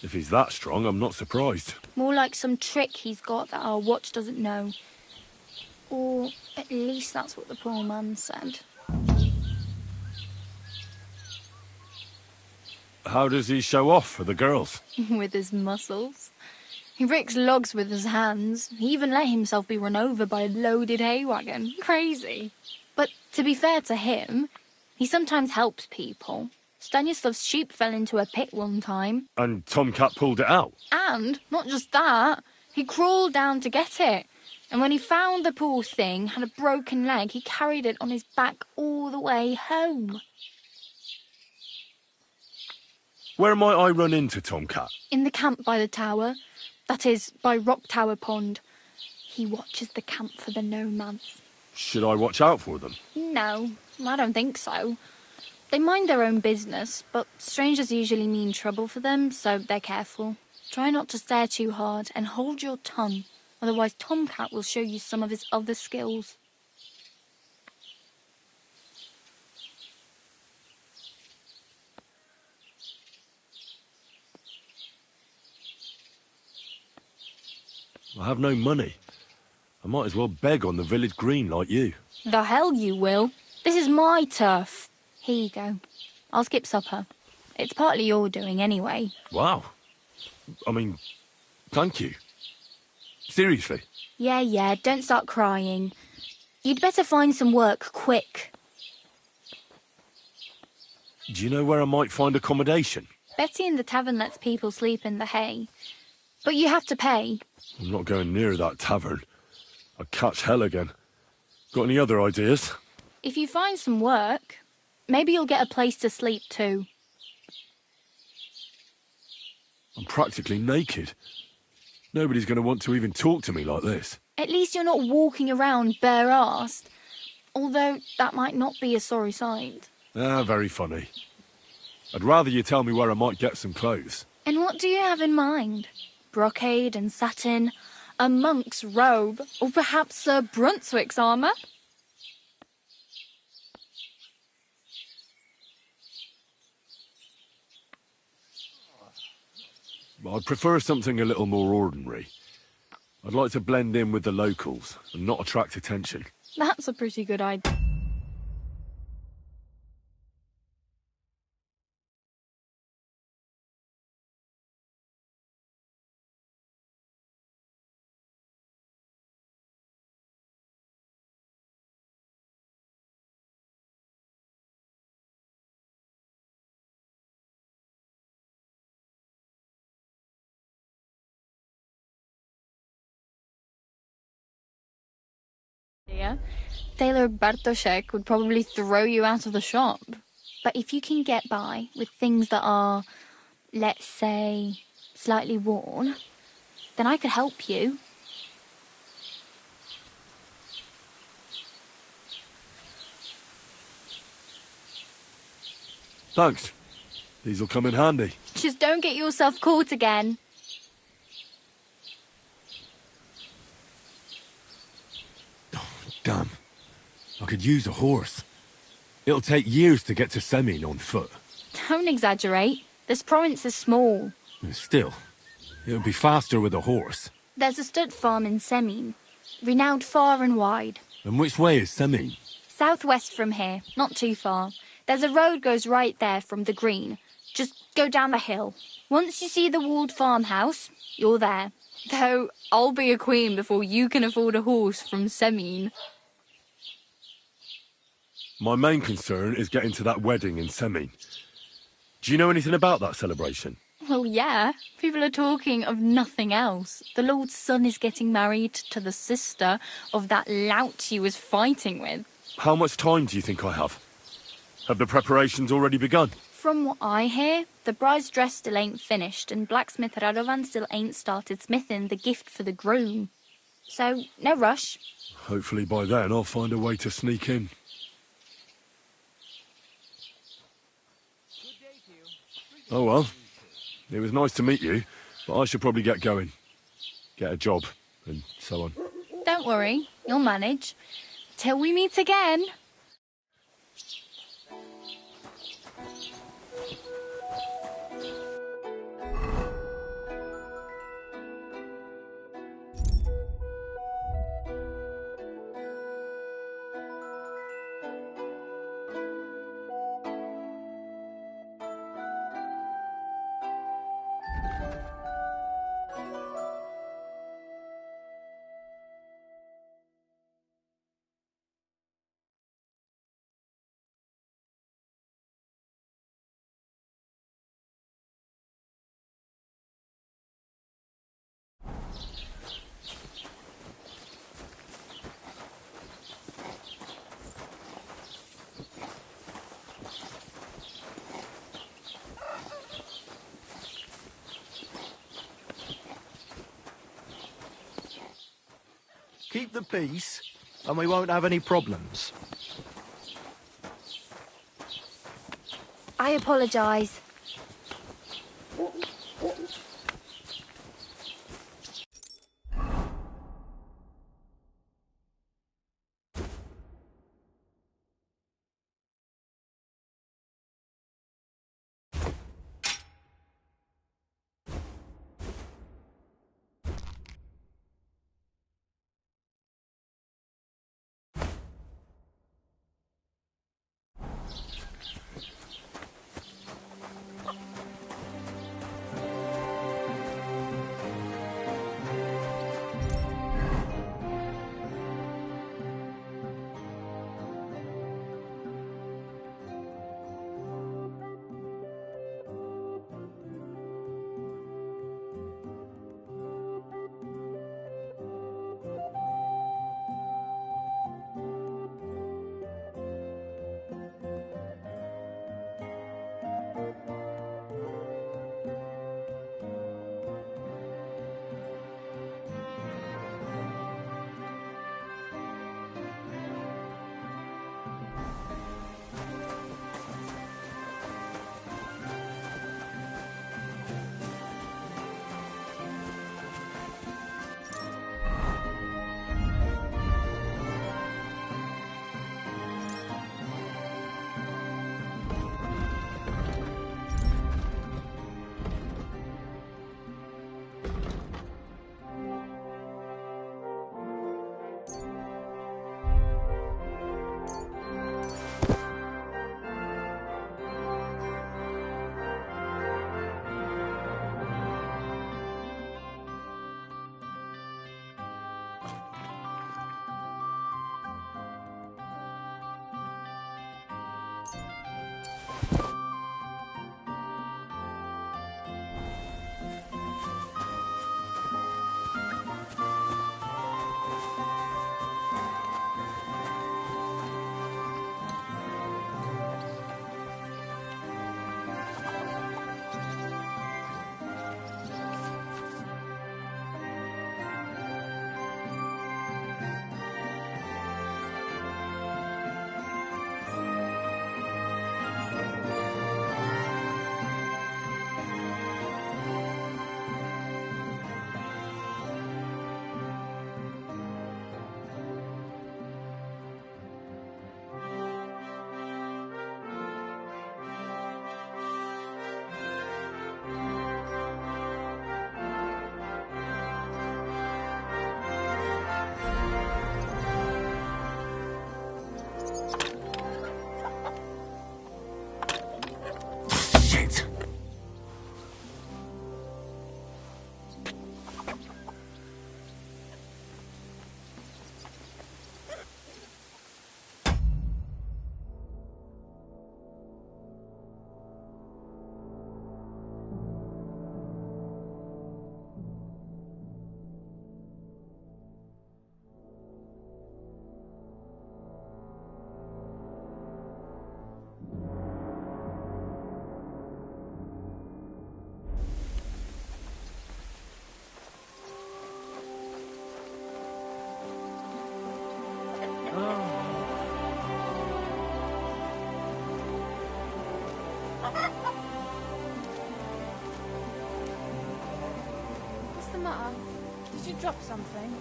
If he's that strong, I'm not surprised. More like some trick he's got that our watch doesn't know. Or at least that's what the poor man said. How does he show off for the girls? With his muscles. He ricks logs with his hands. He even let himself be run over by a loaded hay wagon. Crazy. But to be fair to him, he sometimes helps people. Stanislav's sheep fell into a pit one time. And Tomcat pulled it out? And, not just that, he crawled down to get it. And when he found the poor thing had a broken leg, he carried it on his back all the way home. Where might I run into Tomcat? In the camp by the tower. That is, by Rock Tower Pond. He watches the camp for the nomads. Should I watch out for them? No, I don't think so. They mind their own business, but strangers usually mean trouble for them, so they're careful. Try not to stare too hard and hold your tongue, otherwise Tomcat will show you some of his other skills. I have no money. I might as well beg on the village green like you. The hell you will. This is my turf. Here you go. I'll skip supper. It's partly your doing anyway. Wow. I mean, thank you. Seriously. Yeah, don't start crying. You'd better find some work quick. Do you know where I might find accommodation? Betty in the tavern lets people sleep in the hay. But you have to pay. I'm not going near that tavern. I'd catch hell again. Got any other ideas? If you find some work, maybe you'll get a place to sleep too. I'm practically naked. Nobody's going to want to even talk to me like this. At least you're not walking around bare-arsed. Although that might not be a sorry sight. Ah, very funny. I'd rather you tell me where I might get some clothes. And what do you have in mind? Brocade and satin, a monk's robe, or perhaps Sir Brunswick's armour? I'd prefer something a little more ordinary. I'd like to blend in with the locals and not attract attention. That's a pretty good idea. Taylor Bartoszek would probably throw you out of the shop. But if you can get by with things that are, let's say, slightly worn, then I could help you. Thanks. These'll come in handy. Just don't get yourself caught again. Damn. I could use a horse. It'll take years to get to Semien on foot. Don't exaggerate. This province is small. Still, it would be faster with a horse. There's a stud farm in Semien, renowned far and wide. And which way is Semien? Southwest from here, not too far. There's a road goes right there from the green. Just go down the hill. Once you see the walled farmhouse, you're there. Though I'll be a queen before you can afford a horse from Semien. My main concern is getting to that wedding in Semien. Do you know anything about that celebration? Well, yeah. People are talking of nothing else. The Lord's son is getting married to the sister of that lout he was fighting with. How much time do you think I have? Have the preparations already begun? From what I hear, the bride's dress still ain't finished, and blacksmith Radovan still ain't started smithing the gift for the groom. So, no rush. Hopefully by then I'll find a way to sneak in. Oh well, it was nice to meet you, but I should probably get going. Get a job, and so on. Don't worry, you'll manage. Till we meet again. Keep the peace, and we won't have any problems. I apologise. matter? Did you drop something?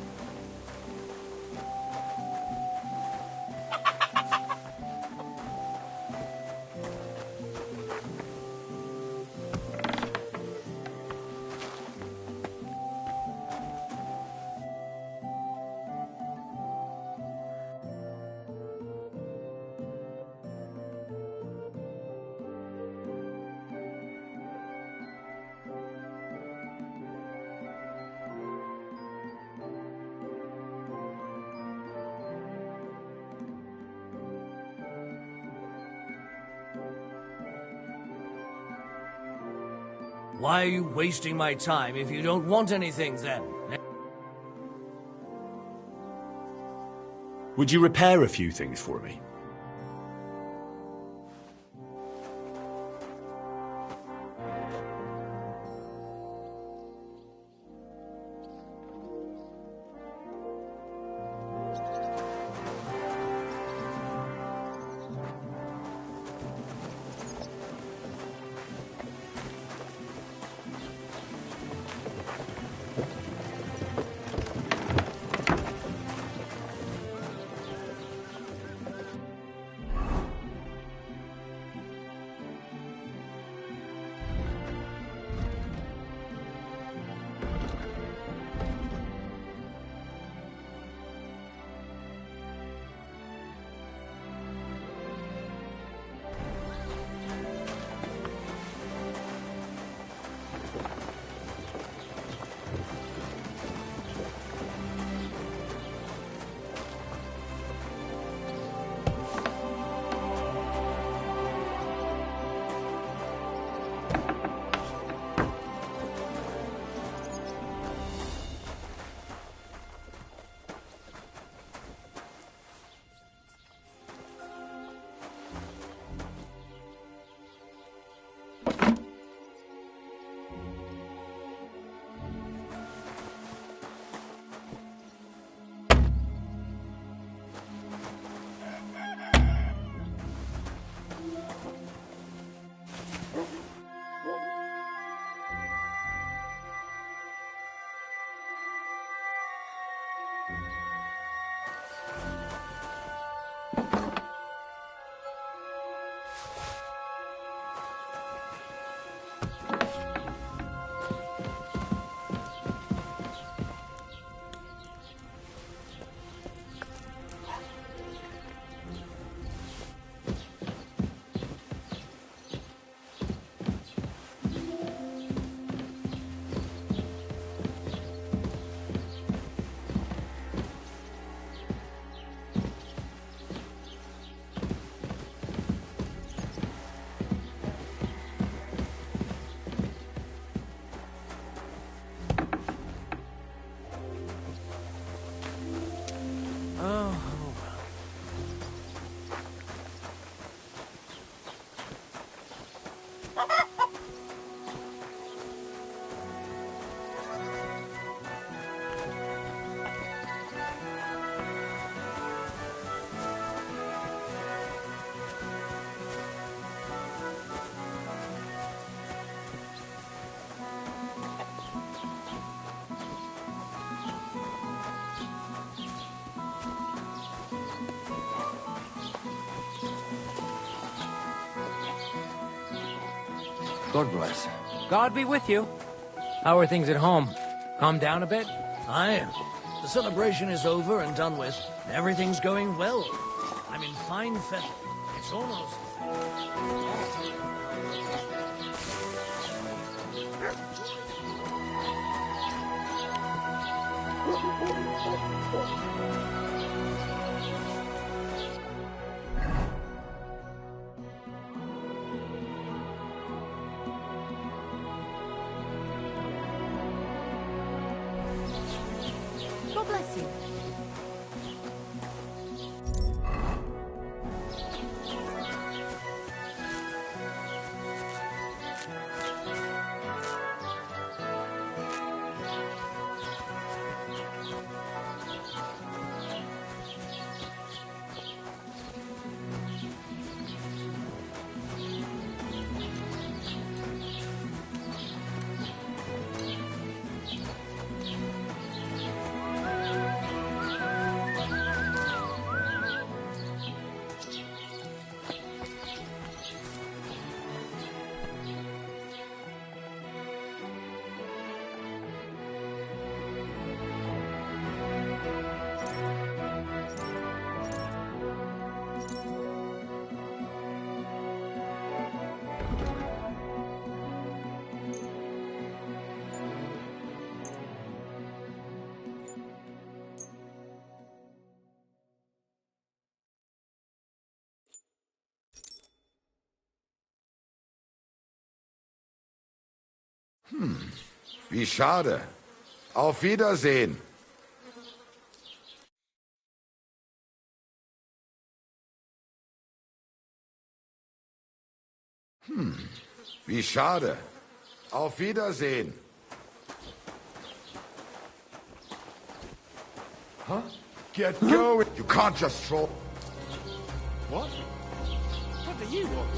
Why are you wasting my time if you don't want anything, then? Would you repair a few things for me? God bless. God be with you. How are things at home? Calm down a bit? Aye. The celebration is over and done with. Everything's going well. I'm in fine feather. It's almost... God bless you. Wie schade. Auf Wiedersehen. Wie schade. Auf Wiedersehen. Huh? Get going. You can't just throw... What? What do you want?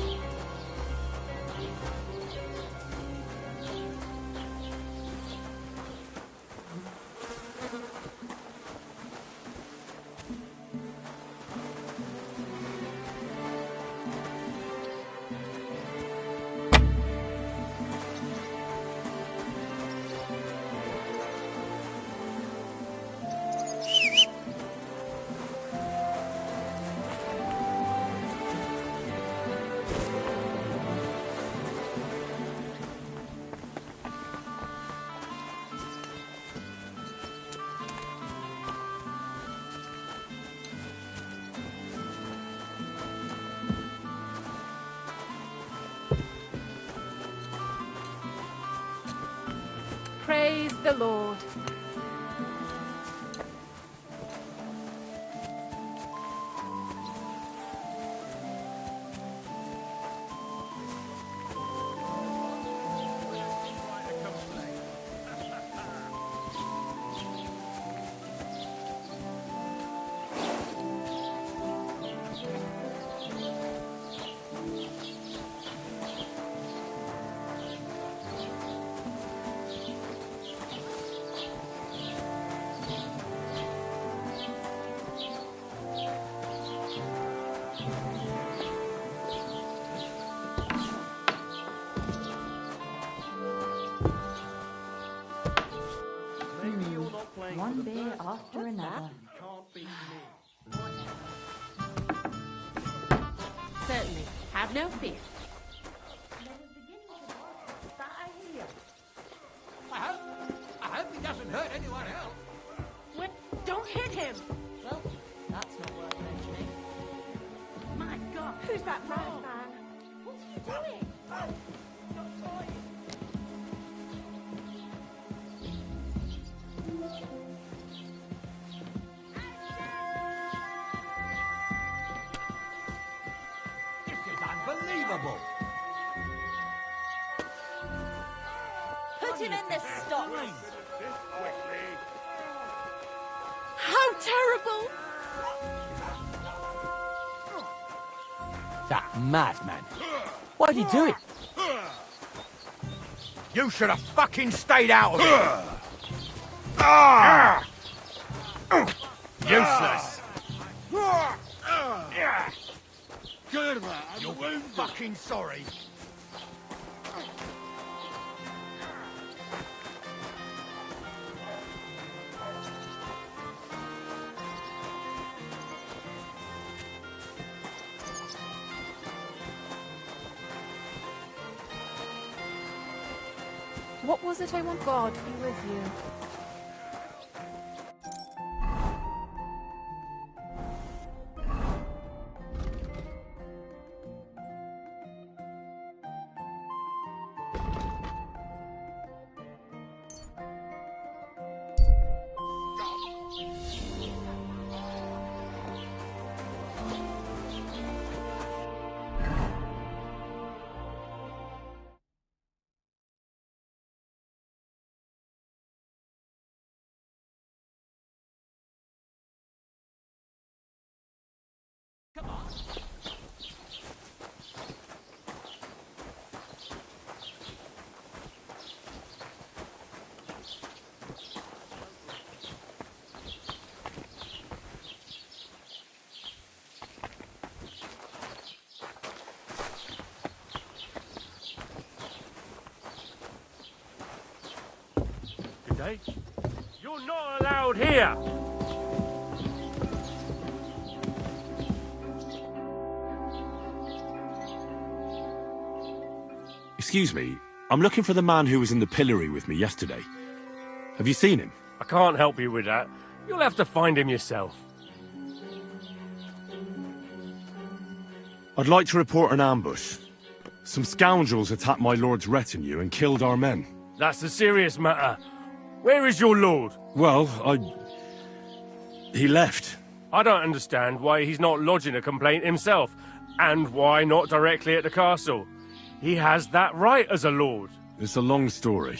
Praise the Lord. One beer after another. Certainly. Have no fear. I hope he doesn't hurt anyone else. What? Don't hit him! Well, that's not worth mentioning. My God, who's that madman? What are you doing? This is unbelievable. Put him in the stocks. How terrible! That madman. Why'd he do it? You should have fucking stayed out of it. Useless. You're fucking sorry. What was it I want? God be with you. Good day. You're not allowed here! Excuse me, I'm looking for the man who was in the pillory with me yesterday. Have you seen him? I can't help you with that. You'll have to find him yourself. I'd like to report an ambush. Some scoundrels attacked my lord's retinue and killed our men. That's a serious matter. Where is your lord? Well, he left. I don't understand why he's not lodging a complaint himself, and why not directly at the castle. He has that right as a lord. It's a long story.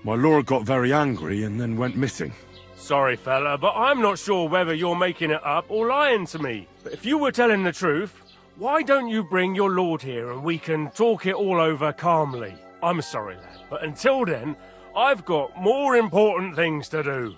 My lord got very angry and then went missing. Sorry, fella, but I'm not sure whether you're making it up or lying to me. But if you were telling the truth, why don't you bring your lord here and we can talk it all over calmly? I'm sorry, lad, but until then, I've got more important things to do.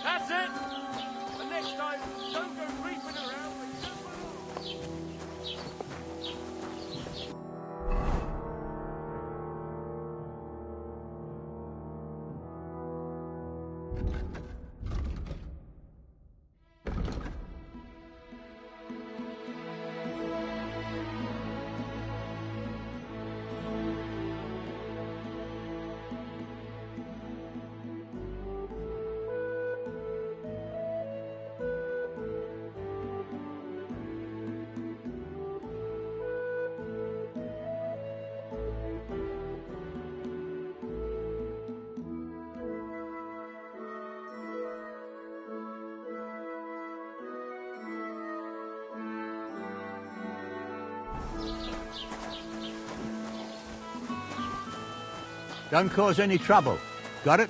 That's it! The next time, don't go creeping around with Don't cause any trouble. Got it?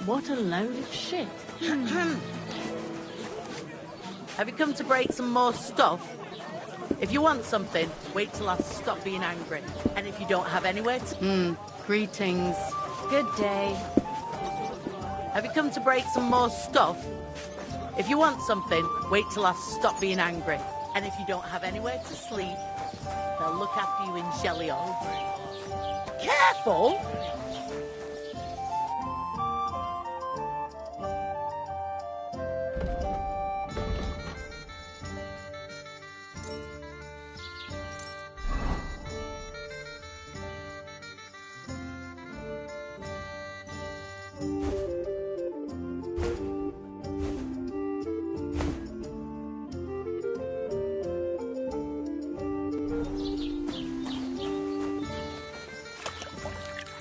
What a load of shit. Have you come to break some more stuff? If you want something, wait till I stop being angry. And if you don't have anywhere to... greetings. Good day. Have you come to break some more stuff? If you want something, wait till I stop being angry. And if you don't have anywhere to sleep, they'll look after you in Jelliol. Careful!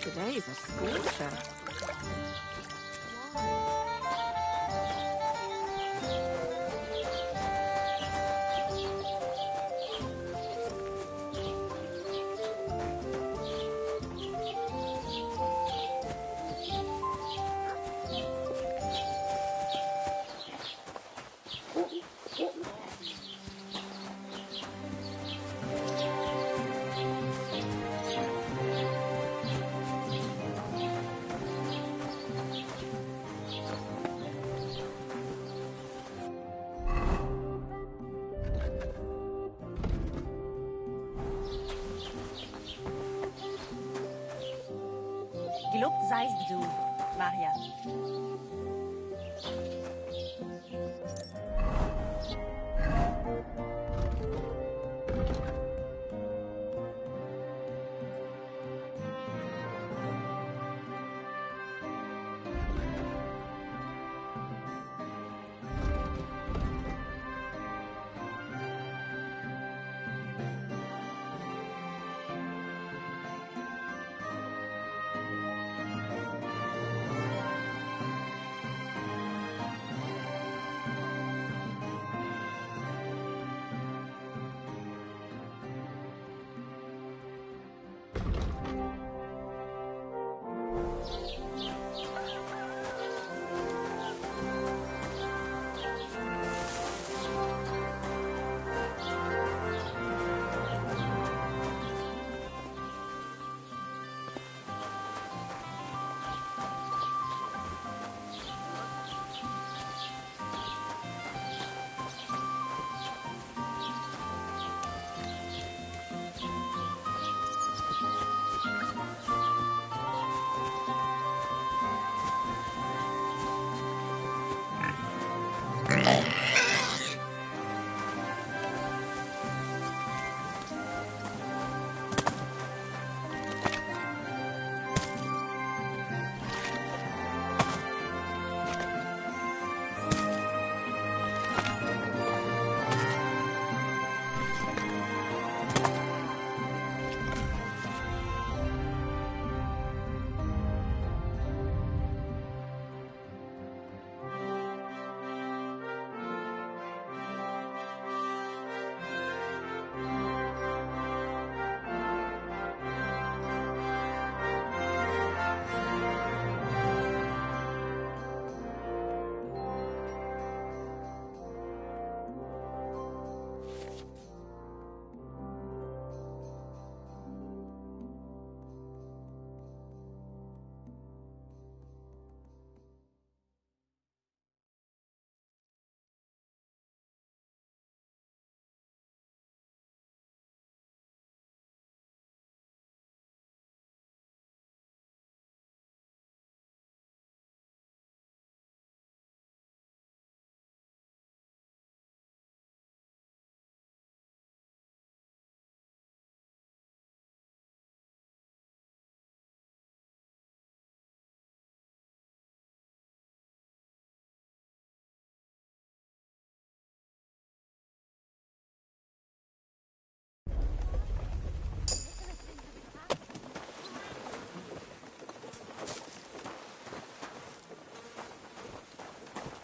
Today's a scorcher. Gelobt seist du, Maria.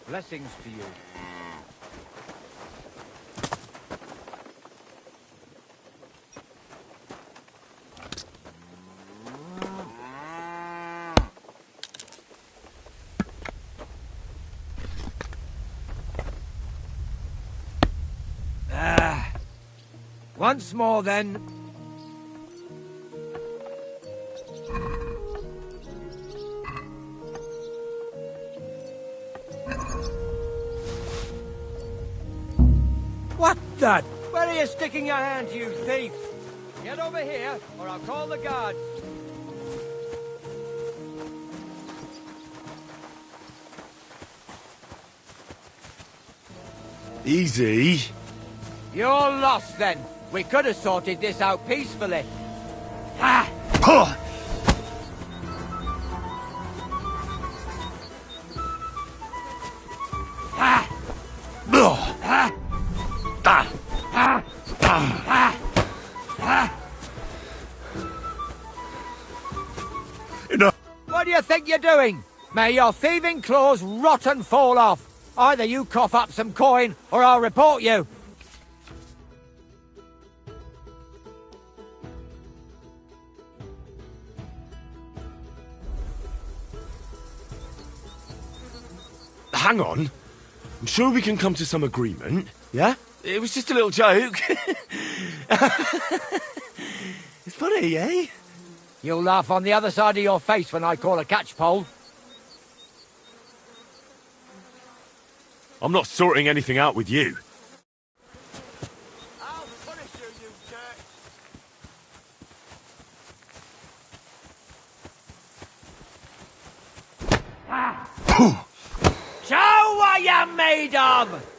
Blessings to you. Once more, then. What the? Where are you sticking your hand, you thief? Get over here, or I'll call the guards. Easy. You're lost, then. We could have sorted this out peacefully. Ha! What do you think you're doing? May your thieving claws rot and fall off. Either you cough up some coin, or I'll report you. Hang on. I'm sure we can come to some agreement, yeah? It was just a little joke. It's funny, eh? You'll laugh on the other side of your face when I call a catchpole. I'm not sorting anything out with you. I'll punish you, you jerk! Show what you're made of!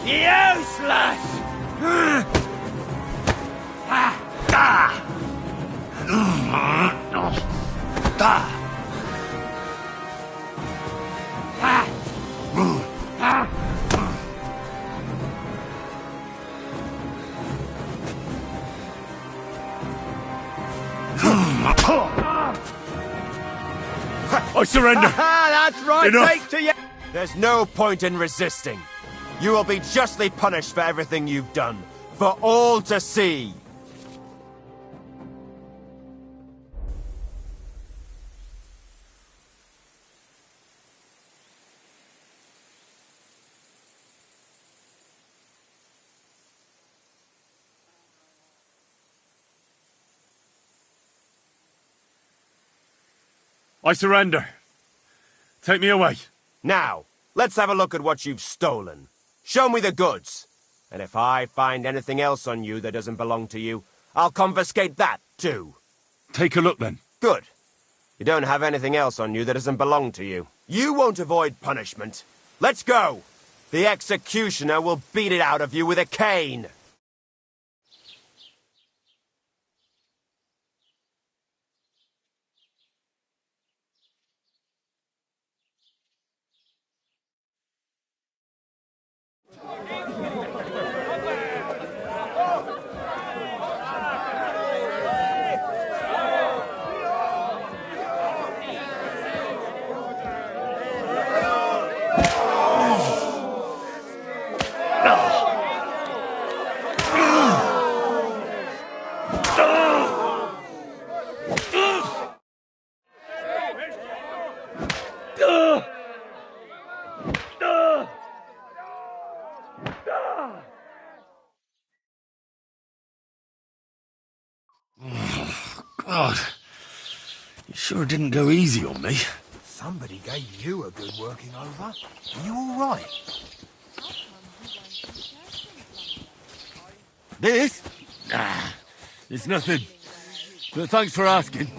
Useless! I surrender! That's right, Enough. take to you! There's no point in resisting. You will be justly punished for everything you've done, for all to see. I surrender. Take me away. Now, let's have a look at what you've stolen. Show me the goods. And if I find anything else on you that doesn't belong to you, I'll confiscate that do. Take a look then. Good. You don't have anything else on you that doesn't belong to you. You won't avoid punishment. Let's go! The executioner will beat it out of you with a cane! God, you sure didn't go easy on me. Somebody gave you a good working over. Are you all right? This? Nah, it's nothing. But thanks for asking.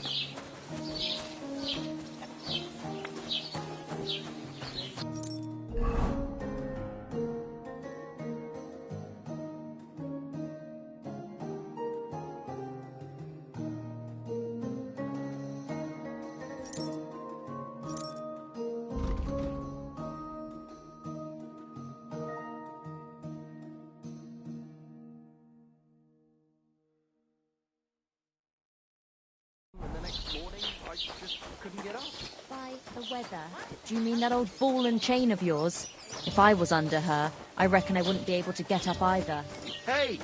By the weather? Do you mean that old ball and chain of yours? If I was under her, I reckon I wouldn't be able to get up either. Hey!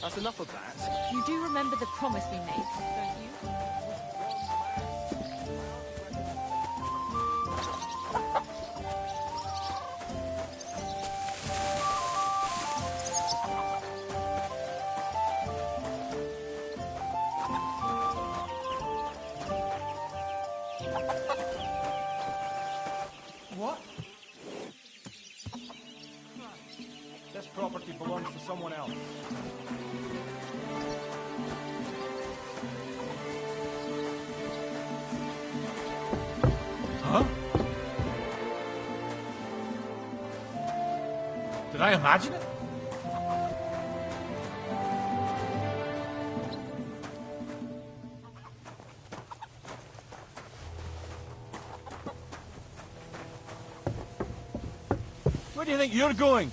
That's enough of that. You do remember the promise we made, don't you? What? This property belongs to someone else. Huh? Did I imagine it? Where do you think you're going?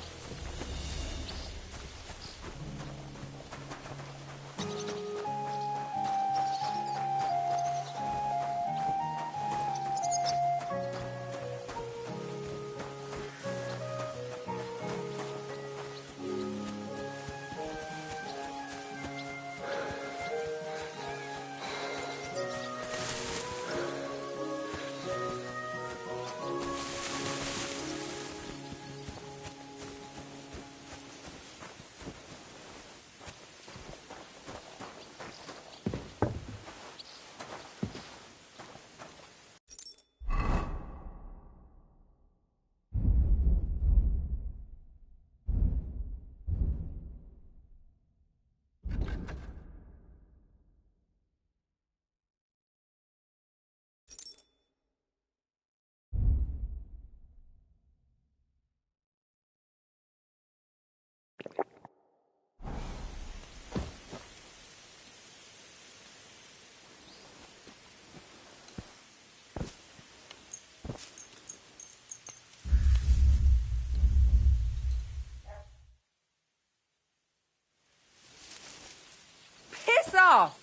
Piss off!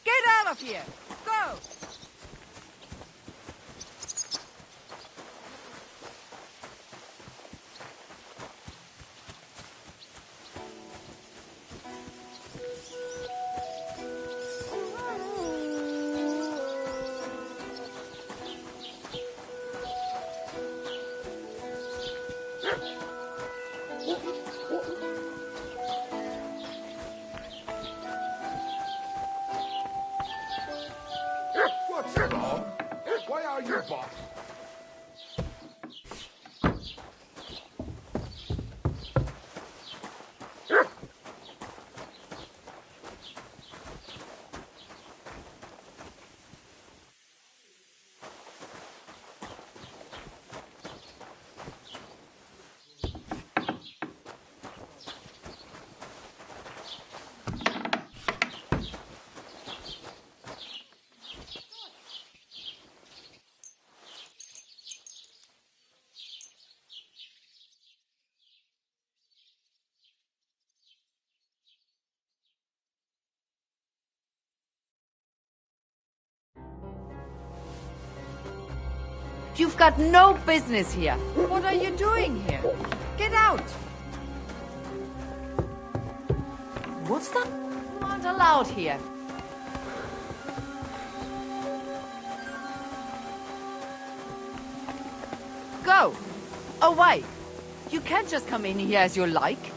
Get out of here! Go! You've got no business here. What are you doing here? Get out! What's that? You aren't allowed here. Go! Away! You can't just come in here as you like.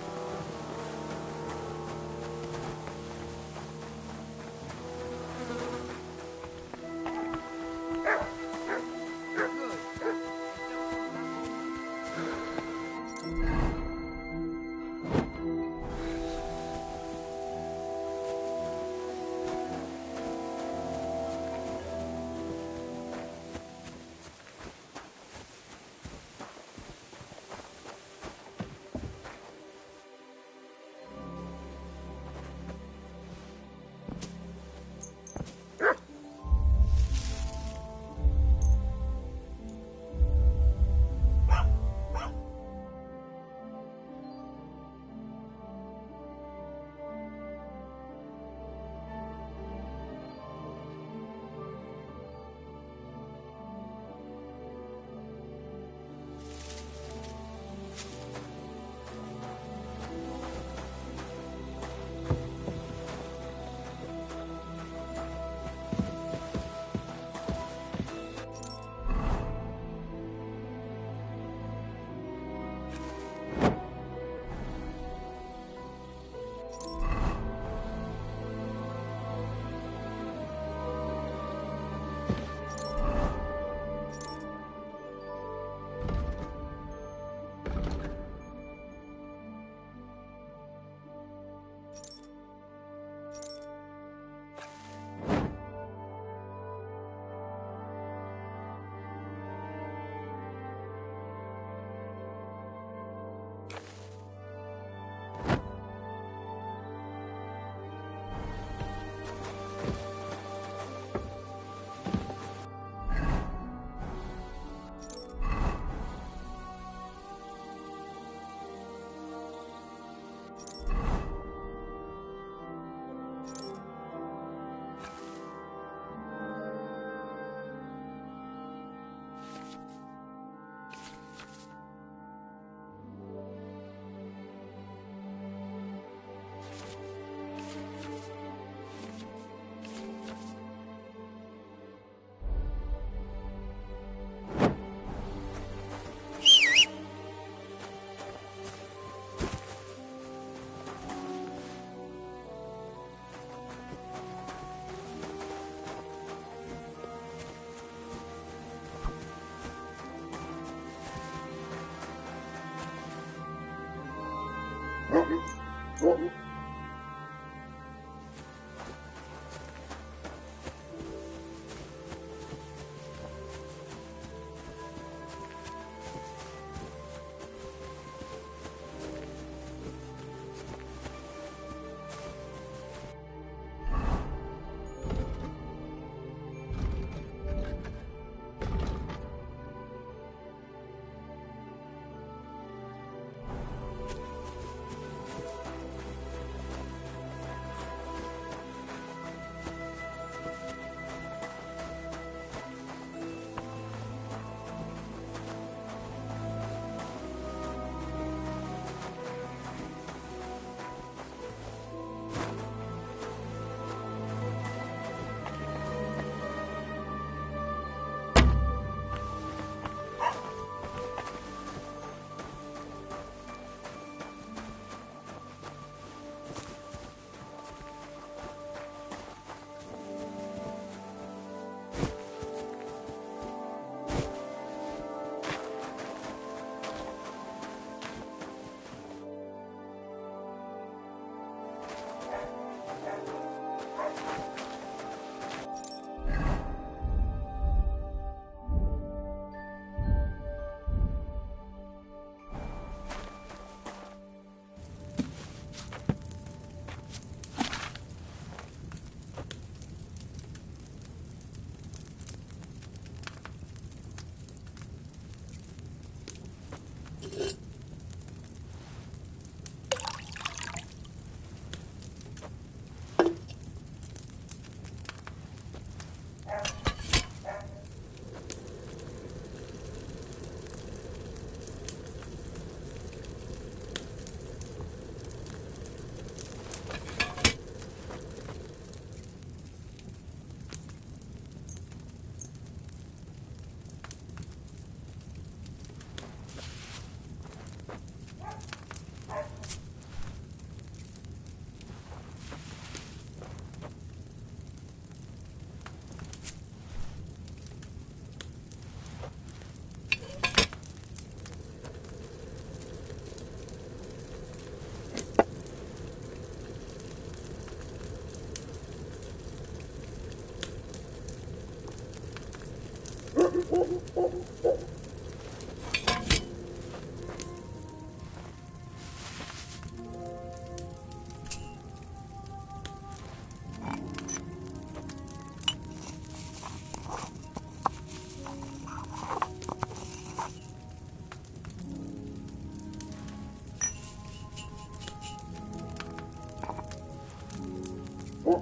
Nah,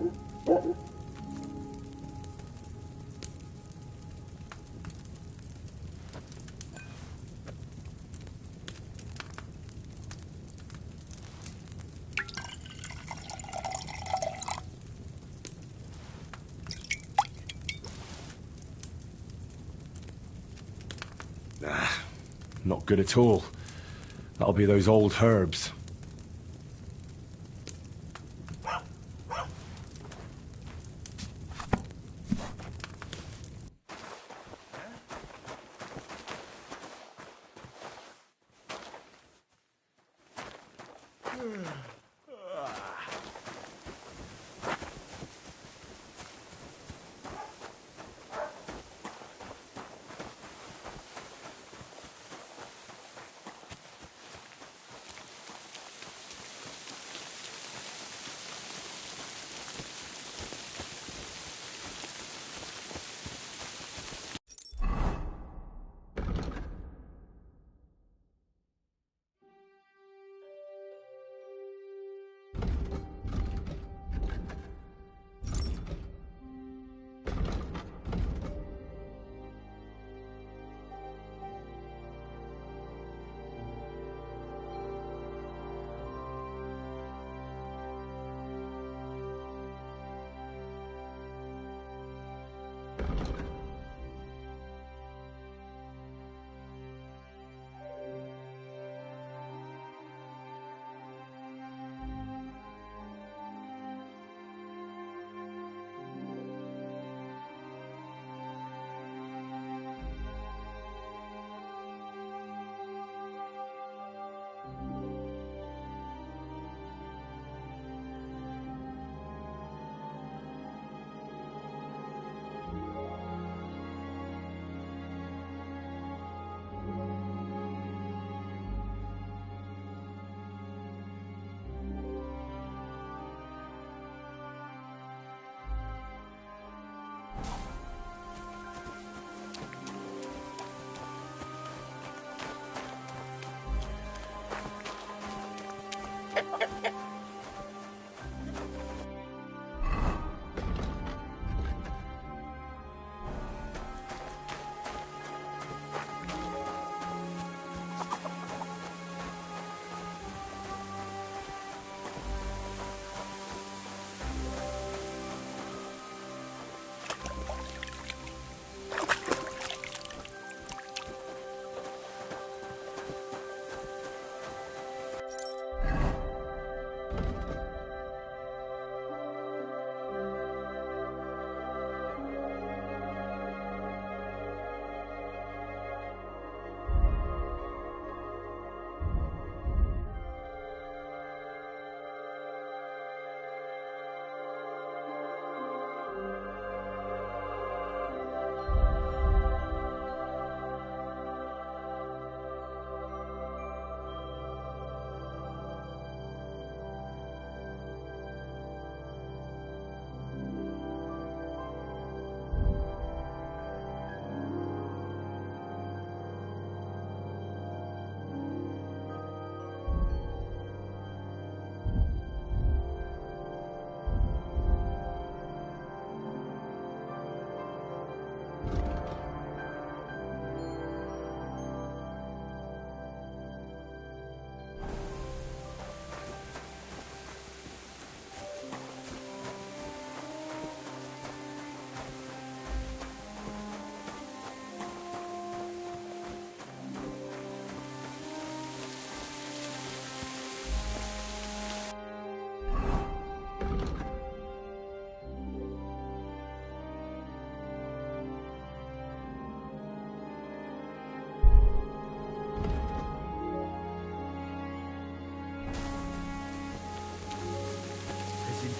not good at all. That'll be those old herbs.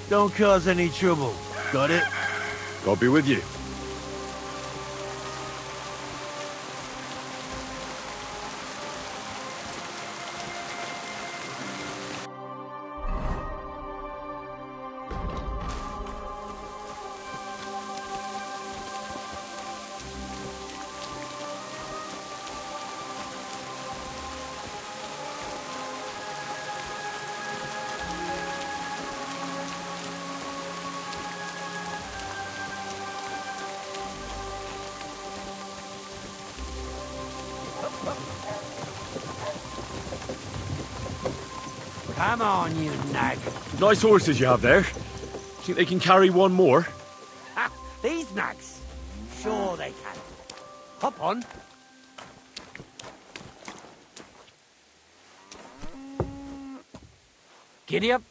Don't cause any trouble. Got it? God be with you. Come on, you nag. Nice horses you have there. Think they can carry one more? Ha! These nags? Sure they can. Hop on. Giddy up.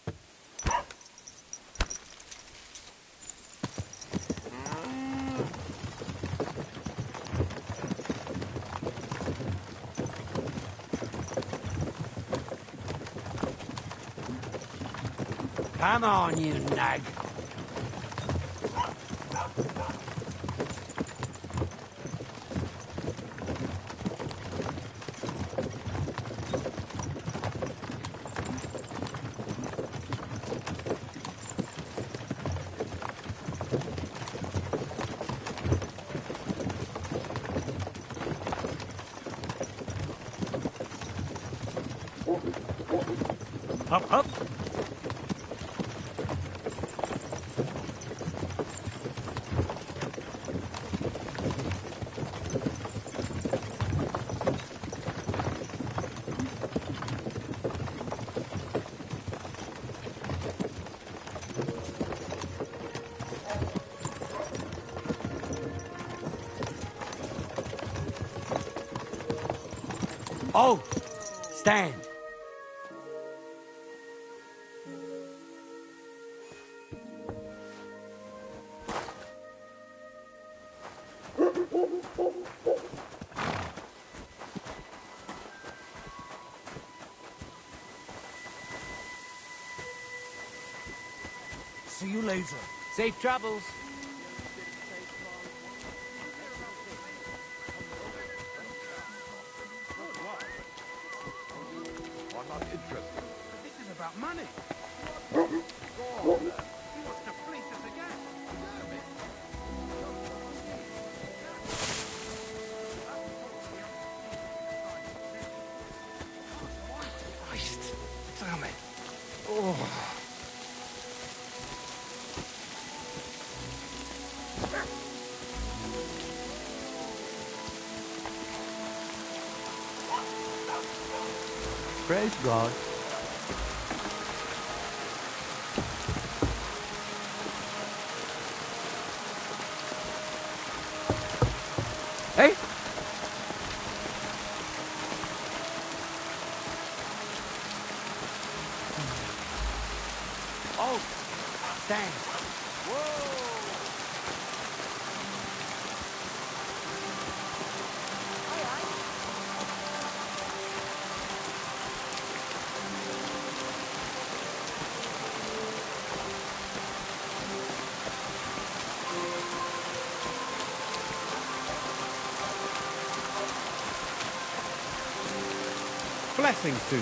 Come on, you nag. Up, up. Oh, stand. See you later. Safe travels. I'm not interested. This is about money. Go on, then. He wants to fleece us again. Deserve it. Christ. Damn it. Oh. Praise God. Hey! Oh, stand. Blessings to you.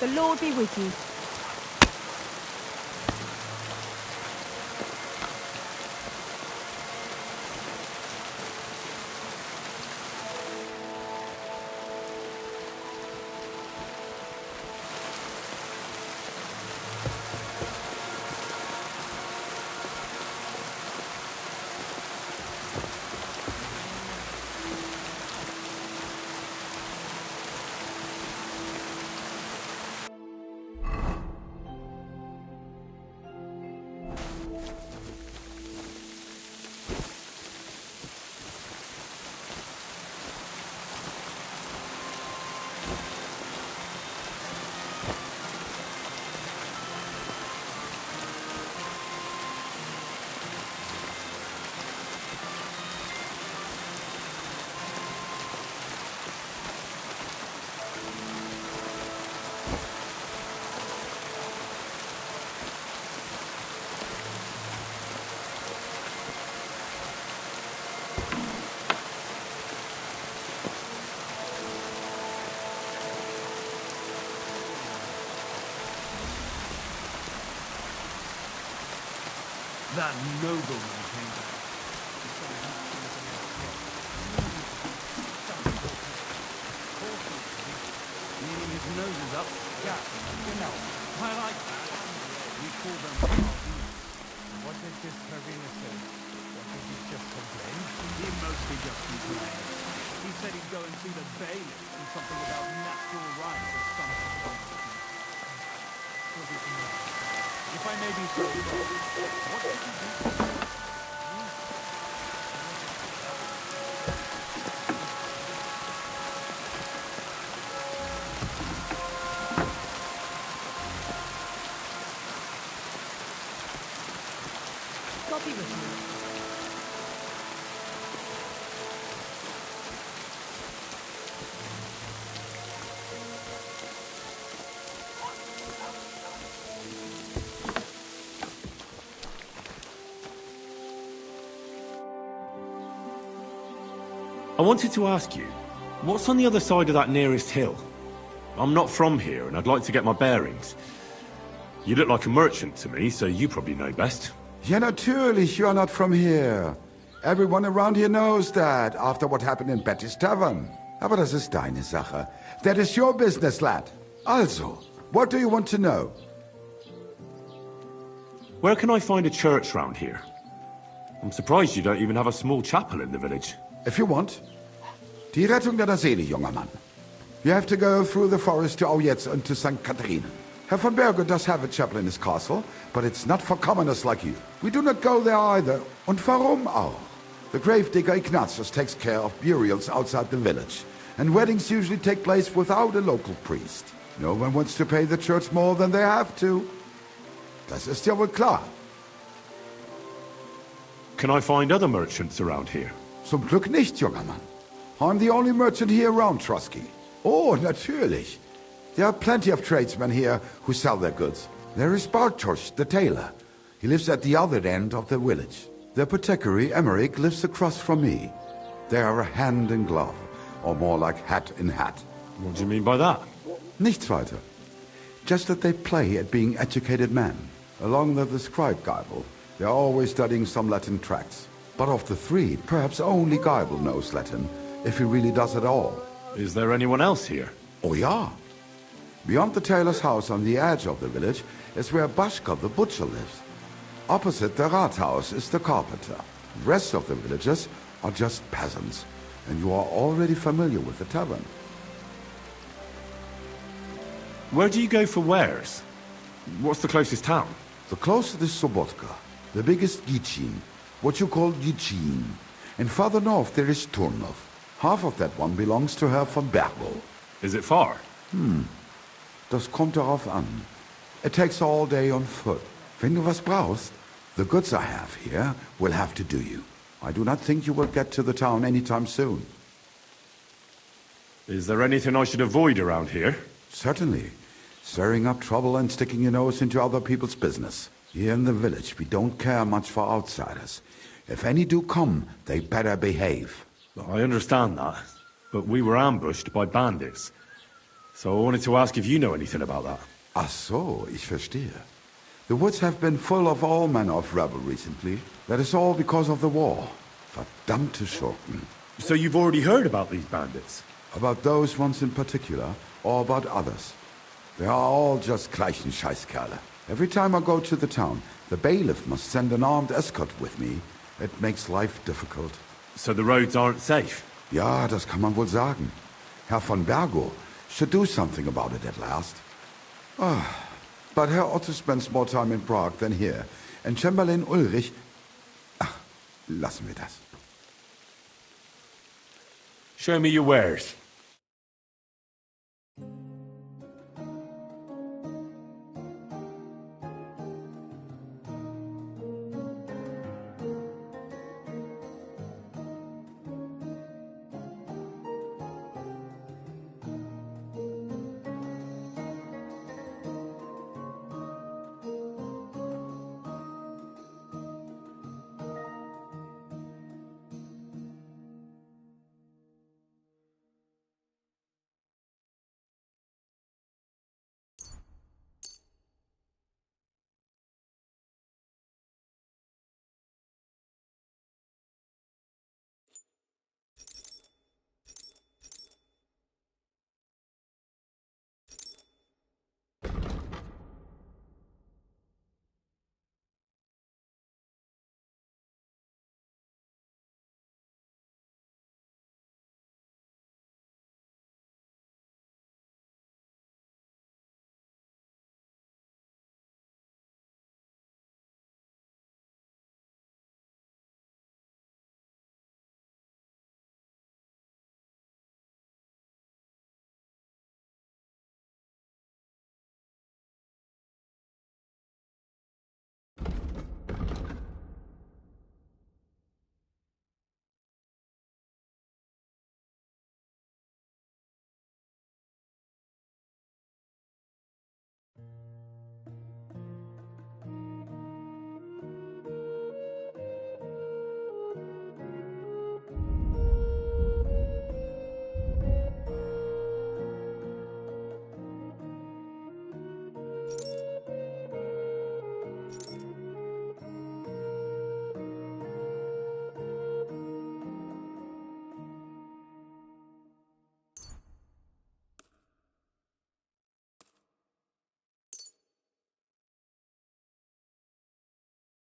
The Lord be with you. That nobleman came back. Meaning his nose is up. Yeah, you know. I like that. We call them What did this Karina say? What did he just complain? He mostly just complained. He said he'd go and see the bailiff and something about natural rights. I may be so wrong. What did you do? God be with you. I wanted to ask you, what's on the other side of that nearest hill? I'm not from here, and I'd like to get my bearings. You look like a merchant to me, so you probably know best. Ja, natürlich, you are not from here. Everyone around here knows that, after what happened in Betty's Tavern. Aber das ist deine Sache. That is your business, lad. Also, what do you want to know? Where can I find a church round here? I'm surprised you don't even have a small chapel in the village. If you want. Die Rettung deiner Seele, junger Mann. You have to go through the forest to Aujetz and to St. Catherine. Herr von Berger does have a chapel in his castle, but it's not for commoners like you. We do not go there either. Und warum auch? The gravedigger Ignatius takes care of burials outside the village, and weddings usually take place without a local priest. No one wants to pay the church more than they have to. Das ist ja wohl klar. Can I find other merchants around here? Zum Glück nicht, junger Mann. I'm the only merchant here around Trusky. Oh, natürlich. There are plenty of tradesmen here who sell their goods. There is Bartosz, the tailor. He lives at the other end of the village. The apothecary, Emmerich, lives across from me. They are hand in glove, or more like hat in hat. What do you mean by that? Nichts weiter. Just that they play at being educated men. Along with the scribe Geibel, they are always studying some Latin tracts. But of the three, perhaps only Geibel knows Latin, if he really does at all. Is there anyone else here? Oh, yeah. Beyond the tailor's house on the edge of the village is where Bashka the butcher lives. Opposite the Rathaus is the carpenter. The rest of the villagers are just peasants, and you are already familiar with the tavern. Where do you go for wares? What's the closest town? The closest is Sobotka, the biggest Gichin, what you call Gichin. And farther north there is Turnov. Half of that one belongs to Herr von Bergo. Is it far? Das kommt darauf an. It takes all day on foot. Wenn du was brauchst, the goods I have here will have to do you. I do not think you will get to the town anytime soon. Is there anything I should avoid around here? Certainly. Stirring up trouble and sticking your nose into other people's business. Here in the village, we don't care much for outsiders. If any do come, they better behave. I understand that, but we were ambushed by bandits. So I wanted to ask if you know anything about that. Ach so, ich verstehe. The woods have been full of all manner of rebel recently. That is all because of the war. Verdammte Schurken. So you've already heard about these bandits? About those ones in particular, or about others. They are all just gleichen Scheißkerle. Every time I go to the town, the bailiff must send an armed escort with me. It makes life difficult. So the roads aren't safe? Ja, das kann man wohl sagen. Herr von Bergo should do something about it at last. But Herr Otto spends more time in Prague than here. And Chamberlain Ulrich... Ach, lassen wir das. Show me your wares.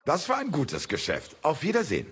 Das war ein gutes Geschäft. Auf Wiedersehen.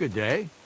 Good day.